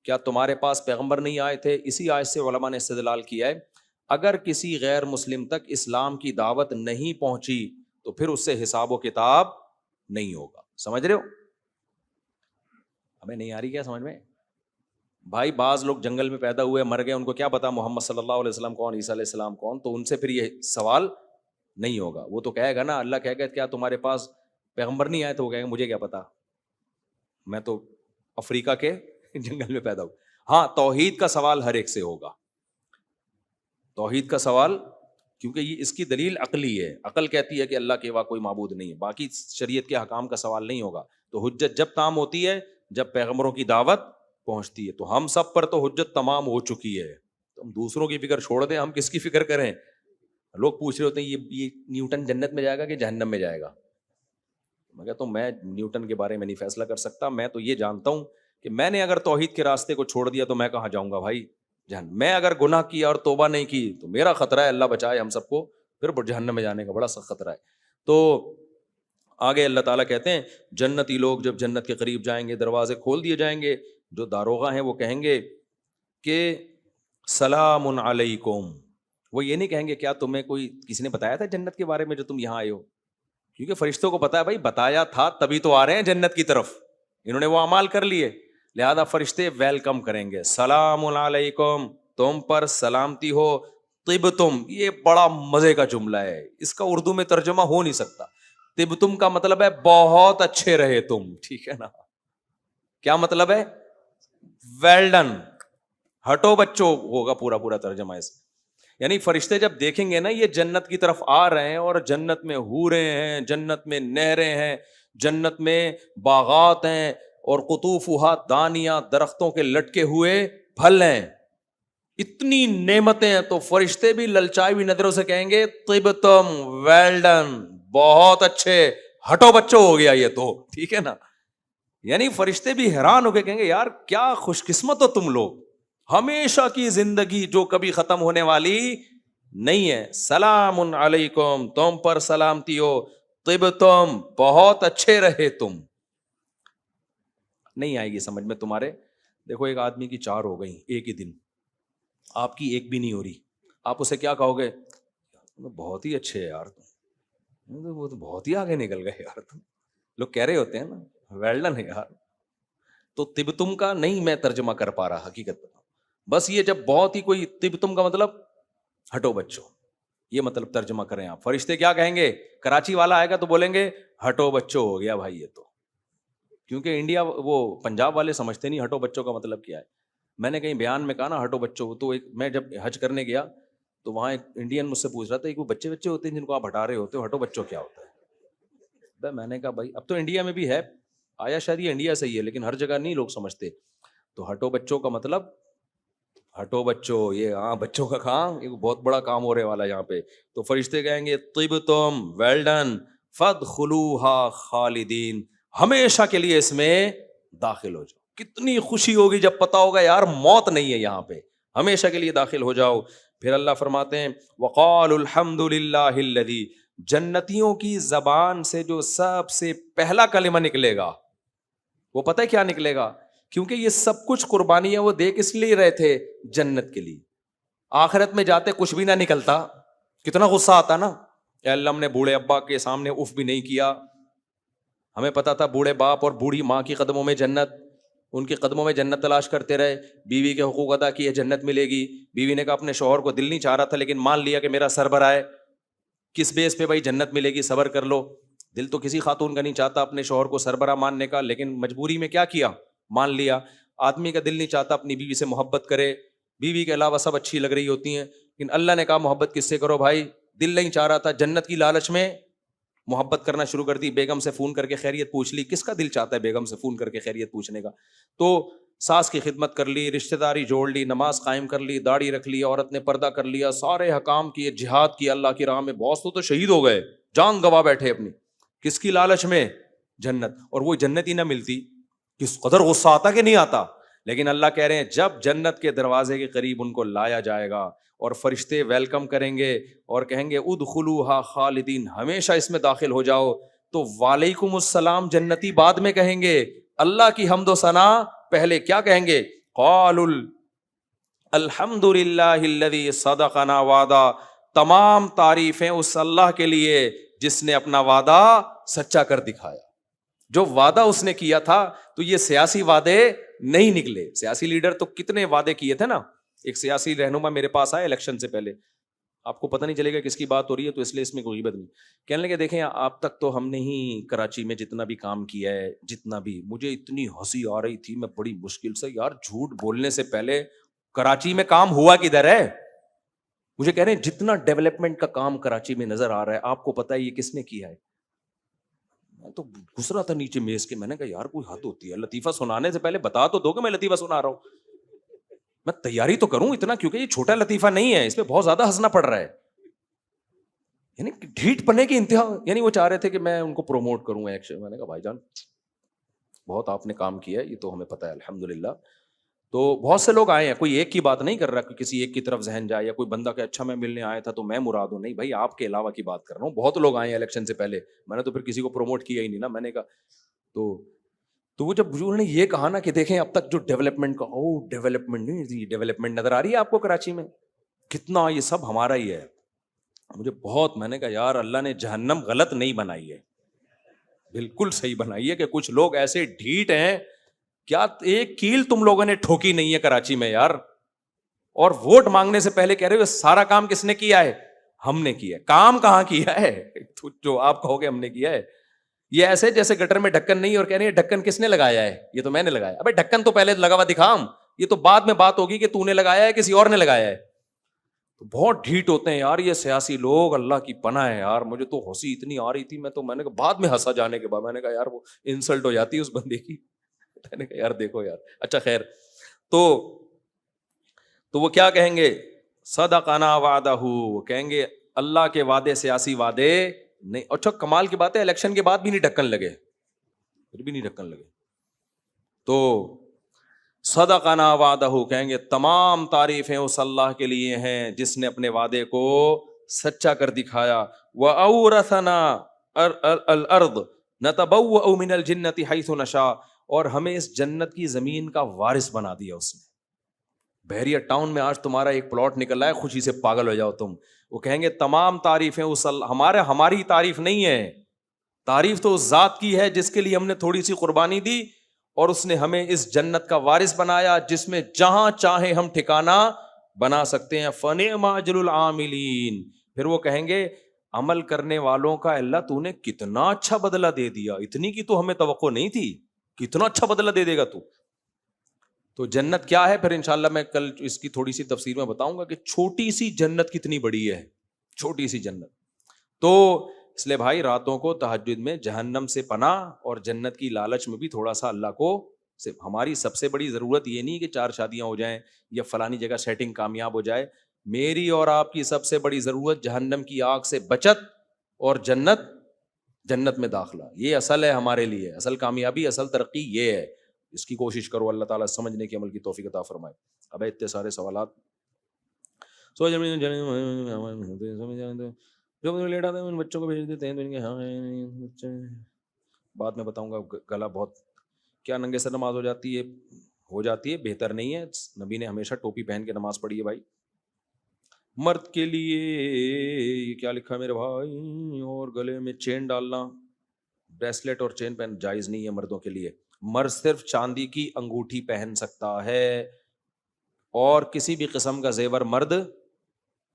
Speaker 1: کیا تمہارے پاس پیغمبر نہیں آئے تھے, اسی آیت سے علماء نے استدلال کیا ہے. اگر کسی غیر مسلم تک اسلام کی دعوت نہیں پہنچی تو پھر اس سے حساب و کتاب نہیں ہوگا. سمجھ رہے ہو, ہمیں نہیں آ رہی کیا سمجھ میں بھائی؟ بعض لوگ جنگل میں پیدا ہوئے مر گئے, ان کو کیا پتا محمد صلی اللہ علیہ وسلم کون, عیسیٰ علیہ السلام کون, تو ان سے پھر یہ سوال نہیں ہوگا. وہ تو کہے گا نا, اللہ کہے گا کیا تمہارے پاس پیغمبر نہیں آئے, تو وہ کہے گا مجھے کیا پتا, میں تو افریقہ کے جنگل میں پیدا ہوں. ہاں توحید کا سوال ہر ایک سے ہوگا, توحید کا سوال, کیونکہ یہ اس کی دلیل عقلی ہے, عقل کہتی ہے کہ اللہ کے سوا کوئی معبود نہیں ہے, باقی شریعت کے حکام کا سوال نہیں ہوگا. تو حجت جب تام ہوتی ہے جب پیغمبروں کی دعوت پہنچتی ہے. تو ہم سب پر تو حجت تمام ہو چکی ہے, تو ہم دوسروں کی فکر چھوڑ دیں, ہم کس کی فکر کریں؟ لوگ پوچھ رہے ہوتے ہیں یہ نیوٹن جنت میں جائے گا کہ جہنم میں جائے گا. میں کہتا ہوں میں نیوٹن کے بارے میں نہیں فیصلہ کر سکتا, میں تو یہ جانتا ہوں کہ میں نے اگر توحید کے راستے کو چھوڑ دیا تو میں کہاں جاؤں گا بھائی, جہنم. میں اگر گناہ کیا اور توبہ نہیں کی تو میرا خطرہ ہے, اللہ بچائے ہم سب کو, پھر جہنم میں جانے کا بڑا سخت خطرہ ہے. تو آگے اللہ تعالیٰ کہتے ہیں جنتی لوگ جب جنت کے قریب جائیں گے, دروازے کھول دیے جائیں گے, جو داروغہ ہیں وہ کہیں گے کہ سلام علیکم. وہ یہ نہیں کہیں گے کیا تمہیں کوئی کسی نے بتایا تھا جنت کے بارے میں جو تم یہاں آئے ہو, کیونکہ فرشتوں کو پتا ہے بھائی بتایا تھا تبھی تو آ رہے ہیں جنت کی طرف, انہوں نے وہ اعمال کر لیے, لہذا فرشتے ویلکم کریں گے. سلام علیکم, تم پر سلامتی ہو, طبتم, یہ بڑا مزے کا جملہ ہے, اس کا اردو میں ترجمہ ہو نہیں سکتا. طبتم کا مطلب ہے بہت اچھے رہے تم, ٹھیک ہے نا. کیا مطلب ہے؟ ویل ڈن, ہٹو بچو ہوگا پورا پورا ترجمہ اس. یعنی فرشتے جب دیکھیں گے نا یہ جنت کی طرف آ رہے ہیں, اور جنت میں حوریں ہیں, جنت میں نہریں ہیں, جنت میں باغات ہیں, اور قطوفہا دانیہ, درختوں کے لٹکے ہوئے پھل ہیں, اتنی نعمتیں ہیں, تو فرشتے بھی للچائی ہوئی نظروں سے کہیں گے طبتم, ویل ڈن, بہت اچھے, ہٹو بچو ہو گیا یہ تو, ٹھیک ہے نا. یعنی فرشتے بھی حیران ہو کے کہیں گے یار کیا خوش قسمت ہو تم لوگ, ہمیشہ کی زندگی جو کبھی ختم ہونے والی نہیں ہے. سلام علیکم, تم پر سلامتی ہو, طبتم, بہت اچھے رہے تم. نہیں آئے گی سمجھ میں تمہارے. دیکھو ایک آدمی کی 4 ہو گئی ایک ہی دن, آپ کی ایک بھی نہیں ہو رہی, آپ اسے کیا کہو گے؟ بہت ہی اچھے ہے یار تم, وہ تو بہت ہی آگے نکل گئے یار تم. لوگ کہہ رہے ہوتے ہیں نا ویل ڈن ہے یار. تو طبتم کا نہیں میں ترجمہ کر پا رہا حقیقت بتاؤں, بس یہ جب بہت ہی کوئی طبتم کا مطلب ہٹو بچو, یہ مطلب ترجمہ کریں آپ. فرشتے کیا کہیں گے؟ کراچی والا آئے گا تو بولیں گے ہٹو بچو ہو گیا بھائی یہ تو, کیونکہ انڈیا وہ پنجاب والے سمجھتے نہیں ہٹو بچوں کا مطلب کیا ہے. میں نے کہیں بیان میں کہا نا ہٹو بچوں, تو ایک میں جب حج کرنے گیا تو وہاں ایک انڈین مجھ سے پوچھ رہا تھا کہ وہ بچے ہوتے ہیں جن کو آپ ہٹا رہے ہوتے ہو, ہٹو بچوں کیا ہوتا ہے؟ میں نے کہا بھائی اب تو انڈیا میں بھی ہے, آیا شاید یہ انڈیا سے ہی ہے, لیکن ہر جگہ نہیں لوگ سمجھتے. تو ہٹو بچوں کا مطلب ہٹو بچوں, یہ ہاں بچوں کا کام, یہ بہت بڑا کام ہو رہے والا یہاں پہ. تو فرشتے کہیں گے طبتم, ویل ڈن, فادخلوها خالدین, ہمیشہ کے لیے اس میں داخل ہو جاؤ. کتنی خوشی ہوگی جب پتا ہوگا یار موت نہیں ہے یہاں پہ, ہمیشہ کے لیے داخل ہو جاؤ. پھر اللہ فرماتے ہیں وقالوا الحمد للہ الذی، جنتیوں کی زبان سے جو سب سے پہلا کلمہ نکلے گا وہ پتہ ہے کیا نکلے گا؟ کیونکہ یہ سب کچھ قربانیاں وہ دے کس لیے رہے تھے؟ جنت کے لیے. آخرت میں جاتے کچھ بھی نہ نکلتا، کتنا غصہ آتا نا. اے اللہ ہم نے بوڑھے ابا کے سامنے اف بھی نہیں کیا، ہمیں پتا تھا بوڑھے باپ اور بوڑھی ماں کی قدموں میں جنت، ان کے قدموں میں جنت تلاش کرتے رہے. بیوی کے حقوق ادا کیے، جنت ملے گی. بیوی نے کہا اپنے شوہر کو دل نہیں چاہ رہا تھا لیکن مان لیا کہ میرا سربراہ ہے، کس بیس پہ بھائی جنت ملے گی، صبر کر لو. دل تو کسی خاتون کا نہیں چاہتا اپنے شوہر کو سربراہ ماننے کا، لیکن مجبوری میں کیا کیا، مان لیا. آدمی کا دل نہیں چاہتا اپنی بیوی سے محبت کرے، بیوی کے علاوہ سب اچھی لگ رہی ہوتی ہیں، لیکن اللہ نے کہا محبت کس سے کرو بھائی. دل نہیں چاہ رہا تھا، جنت کی لالچ میں محبت کرنا شروع کر دی. بیگم سے فون کر کے خیریت پوچھ لی. کس کا دل چاہتا ہے بیگم سے فون کر کے خیریت پوچھنے کا؟ تو ساس کی خدمت کر لی، رشتہ داری جوڑ لی، نماز قائم کر لی، داڑھی رکھ لی، عورت نے پردہ کر لیا، سارے حکام کیے، جہاد کیا اللہ کی راہ میں. بہت تو شہید ہو گئے، جان گوا بیٹھے اپنی، کس کی لالچ میں؟ جنت. اور وہ جنت ہی نہ ملتی کس قدر غصہ آتا کہ نہیں آتا. لیکن اللہ کہہ رہے ہیں جب جنت کے دروازے کے قریب ان کو لایا جائے گا اور فرشتے ویلکم کریں گے اور کہیں گے ادخلوها خالدین، ہمیشہ اس میں داخل ہو جاؤ، تو وعلیکم السلام جنتی بعد میں کہیں گے، اللہ کی حمد و ثنا پہلے کیا کہیں گے؟ قالوا الحمد للہ الذی صدقنا وعدہ، تمام تعریفیں اس اللہ کے لیے جس نے اپنا وعدہ سچا کر دکھایا. جو وعدہ اس نے کیا تھا، تو یہ سیاسی وعدے نہیں نکلے. سیاسی لیڈر تو کتنے وعدے کیے تھے نا. ایک سیاسی رہنما میرے پاس آئے الیکشن سے پہلے، آپ کو پتہ نہیں چلے گا کس کی بات ہو رہی ہے تو اس لیے اس میں کوئی غیبت نہیں. کہنے لگے دیکھیں آپ تک تو ہم نے ہی کراچی میں جتنا بھی کام کیا ہے، جتنا بھی، مجھے اتنی ہنسی آ رہی تھی، میں بڑی مشکل سے، یار جھوٹ بولنے سے پہلے کراچی میں کام ہوا کدھر ہے؟ مجھے کہہ رہے ہیں جتنا ڈیولپمنٹ کا کام کراچی میں نظر آ رہا ہے آپ کو پتہ ہے یہ کس نے کیا ہے؟ میں تو گزرا تھا نیچے میز کے، میں نے کہا یار کوئی حد ہوتی ہے، لطیفہ سنانے سے پہلے بتا تو دو کہ میں لطیفہ سنا رہا ہوں، میں تیاری تو کروں اتنا، کیونکہ یہ چھوٹا لطیفہ نہیں ہے، اس پہ بہت زیادہ ہنسنا پڑ رہا ہے. یعنی ڈھیٹ پنے کی انتہا. یعنی وہ چاہ رہے تھے کہ میں ان کو پروموٹ کروں ایکشن. میں نے کہا بھائی جان بہت آپ نے کام کیا ہے، یہ تو ہمیں پتہ ہے الحمدللہ. تو بہت سے لوگ آئے ہیں، کوئی ایک کی بات نہیں کر رہا کہ کسی ایک کی طرف ذہن جائے، یا کوئی بندہ کہ اچھا میں ملنے آیا تھا تو میں مراد ہوں. نہیں بھائی، آپ کے علاوہ کی بات کر رہا ہوں. بہت لوگ آئے ہیں الیکشن سے پہلے، میں نے تو پھر کسی کو پروموٹ کیا ہی نہیں نا. میں نے کہا تو وہ جب انہوں نے یہ کہا نا کہ دیکھیں اب تک جو ڈیولپمنٹ کا، ڈیولپمنٹ نہیں، ڈیولپمنٹ نظر آ رہی ہے آپ کو کراچی میں کتنا، یہ سب ہمارا ہی ہے. مجھے بہت، میں نے کہا یار اللہ نے جہنم غلط نہیں بنائی ہے، بالکل صحیح بنائی ہے. کہ کچھ لوگ ایسے ڈھیٹ ہیں، کیا ایک کیل تم لوگوں نے ٹھوکی نہیں ہے کراچی میں یار. اور ووٹ مانگنے سے پہلے کہہ رہے ہو سارا کام کس نے کیا ہے؟ ہم نے کیا ہے. کام کہاں کیا ہے جو آپ کہو گے ہم نے کیا ہے؟ یہ ایسے جیسے گٹر میں ڈھکن نہیں اور کہہ رہے ہیں ڈھکن کس نے لگایا ہے؟ یہ تو میں نے لگایا. ابے ڈھکن تو پہلے لگا ہوا دکھا ہم، یہ تو بعد میں بات ہوگی کہ تو نے لگایا ہے کسی اور نے لگایا ہے. تو بہت ڈھیٹ ہوتے ہیں یار یہ سیاسی لوگ، اللہ کی پناہ ہے یار. مجھے تو ہنسی اتنی آ رہی تھی، میں نے کہا بعد میں ہنسا جانے کے بعد، میں نے کہا یار وہ انسلٹ ہو جاتی ہے اس بندے کی. میں نے کہا یار دیکھو یار، اچھا خیر. تو وہ کیا کہیں گے؟ صدقنا وعدہ، وہ کہیں گے اللہ کے وعدے سیاسی وعدے نہیں. اچھا کمال کی بات ہے الیکشن کے بعد بھی نہیں ڈھکن لگے، پھر بھی نہیں ڈھکن لگے. تو صدقنا وعدہ، کہیں گے تمام تعریفیں اس اللہ کے لیے ہیں جس نے اپنے وعدے کو سچا کر دکھایا. وَأَوْرَثَنَا الْأَرْضَ نَتَبَوَّأُ مِنَ الْجَنَّةِ حَيْثُ نَشَاءُ، اور ہمیں اس جنت کی زمین کا وارث بنا دیا اس نے. بحریہ ٹاؤن میں آج تمہارا ایک پلاٹ نکل رہا ہے، خوشی سے پاگل ہو جاؤ تم. وہ کہیں گے تمام تعریفیں اس ہماری تعریف نہیں ہے، تعریف تو اس ذات کی ہے جس کے لیے ہم نے تھوڑی سی قربانی دی اور اس نے ہمیں اس جنت کا وارث بنایا جس میں جہاں چاہے ہم ٹھکانہ بنا سکتے ہیں. فَنِعْمَ أَجْرُ الْعَامِلِينَ، پھر وہ کہیں گے عمل کرنے والوں کا اللہ تو نے کتنا اچھا بدلہ دے دیا، اتنی کی تو ہمیں توقع نہیں تھی، کتنا اچھا بدلہ دے دے گا تو. تو جنت کیا ہے پھر انشاءاللہ میں کل اس کی تھوڑی سی تفسیر میں بتاؤں گا کہ چھوٹی سی جنت کتنی بڑی ہے، چھوٹی سی جنت. تو اس لیے بھائی راتوں کو تہجد میں جہنم سے پناہ اور جنت کی لالچ میں بھی تھوڑا سا اللہ کو. ہماری سب سے بڑی ضرورت یہ نہیں کہ 4 شادیاں ہو جائیں یا فلانی جگہ سیٹنگ کامیاب ہو جائے. میری اور آپ کی سب سے بڑی ضرورت جہنم کی آگ سے بچت اور جنت میں داخلہ. یہ اصل ہے ہمارے لیے، اصل کامیابی، اصل ترقی یہ ہے. اس کی کوشش کرو، اللہ تعالیٰ سمجھنے کی عمل کی توفیق عطا فرمائے. اب اتنے سارے سوالات سو جو لیٹ آتے ہیں ان بچوں کو بھیج دیتے ہیں تو ان کے ہاں بچے بعد میں بتاؤں گا. گلا بہت کیا ننگے سر نماز ہو جاتی ہے بہتر نہیں ہے. نبی نے ہمیشہ ٹوپی پہن کے نماز پڑھی ہے بھائی. مرد کے لیے یہ کیا لکھا ہے میرے بھائی, اور گلے میں چین ڈالنا, بریسلیٹ اور چین پہن جائز نہیں ہے مردوں کے لیے. مرد صرف چاندی کی انگوٹھی پہن سکتا ہے اور کسی بھی قسم کا زیور مرد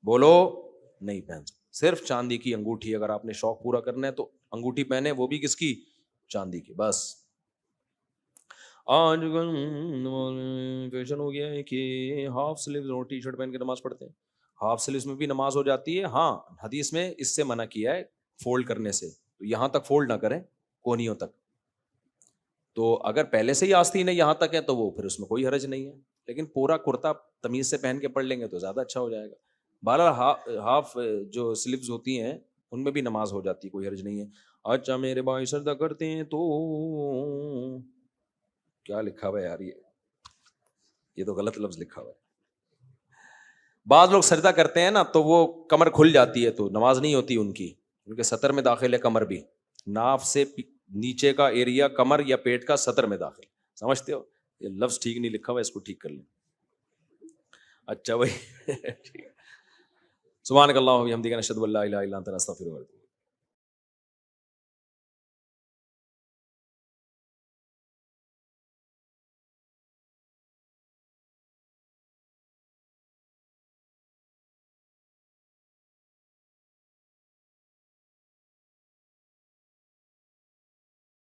Speaker 1: بولو نہیں پہن سکتا. صرف چاندی کی انگوٹھی, اگر آپ نے شوق پورا کرنا ہے تو انگوٹھی پہنے, وہ بھی کس کی, چاندی کی. بس آج فیشن ہو گیا ہے کہ ہاف سلیوز اور ٹی شرٹ پہن کے نماز پڑھتے ہیں. ہاف سلیوز میں بھی نماز ہو جاتی ہے, ہاں حدیث میں اس سے منع کیا ہے فولڈ کرنے سے, تو یہاں تک فولڈ نہ کریں, کونیوں تک. تو اگر پہلے سے ہی آستین ہے یہاں تک ہے تو وہ پھر اس میں کوئی حرج نہیں ہے, لیکن پورا کرتا تمیز سے پہن کے پڑھ لیں گے تو زیادہ اچھا ہو جائے گا. بہرحال ہاف جو سلیوز ہوتی ہیں ان میں بھی نماز ہو جاتی ہے, کوئی حرج نہیں ہے. اچھا میرے بھائی سجدہ کرتے ہیں تو کیا لکھا ہوا ہے یار, یہ تو غلط لفظ لکھا ہوا ہے. بعض لوگ سجدہ کرتے ہیں نا تو وہ کمر کھل جاتی ہے تو نماز نہیں ہوتی ان کی, کیونکہ سطر میں داخل ہے کمر بھی. ناف سے نیچے کا ایریا کمر یا پیٹ کا سطر میں داخل, سمجھتے ہو, یہ لفظ ٹھیک نہیں لکھا ہوا, اس کو ٹھیک کر لیں. اچھا بھائی سبحانک اللہم و بحمدک نشہد ان لا الہ الا انت نستغفرک.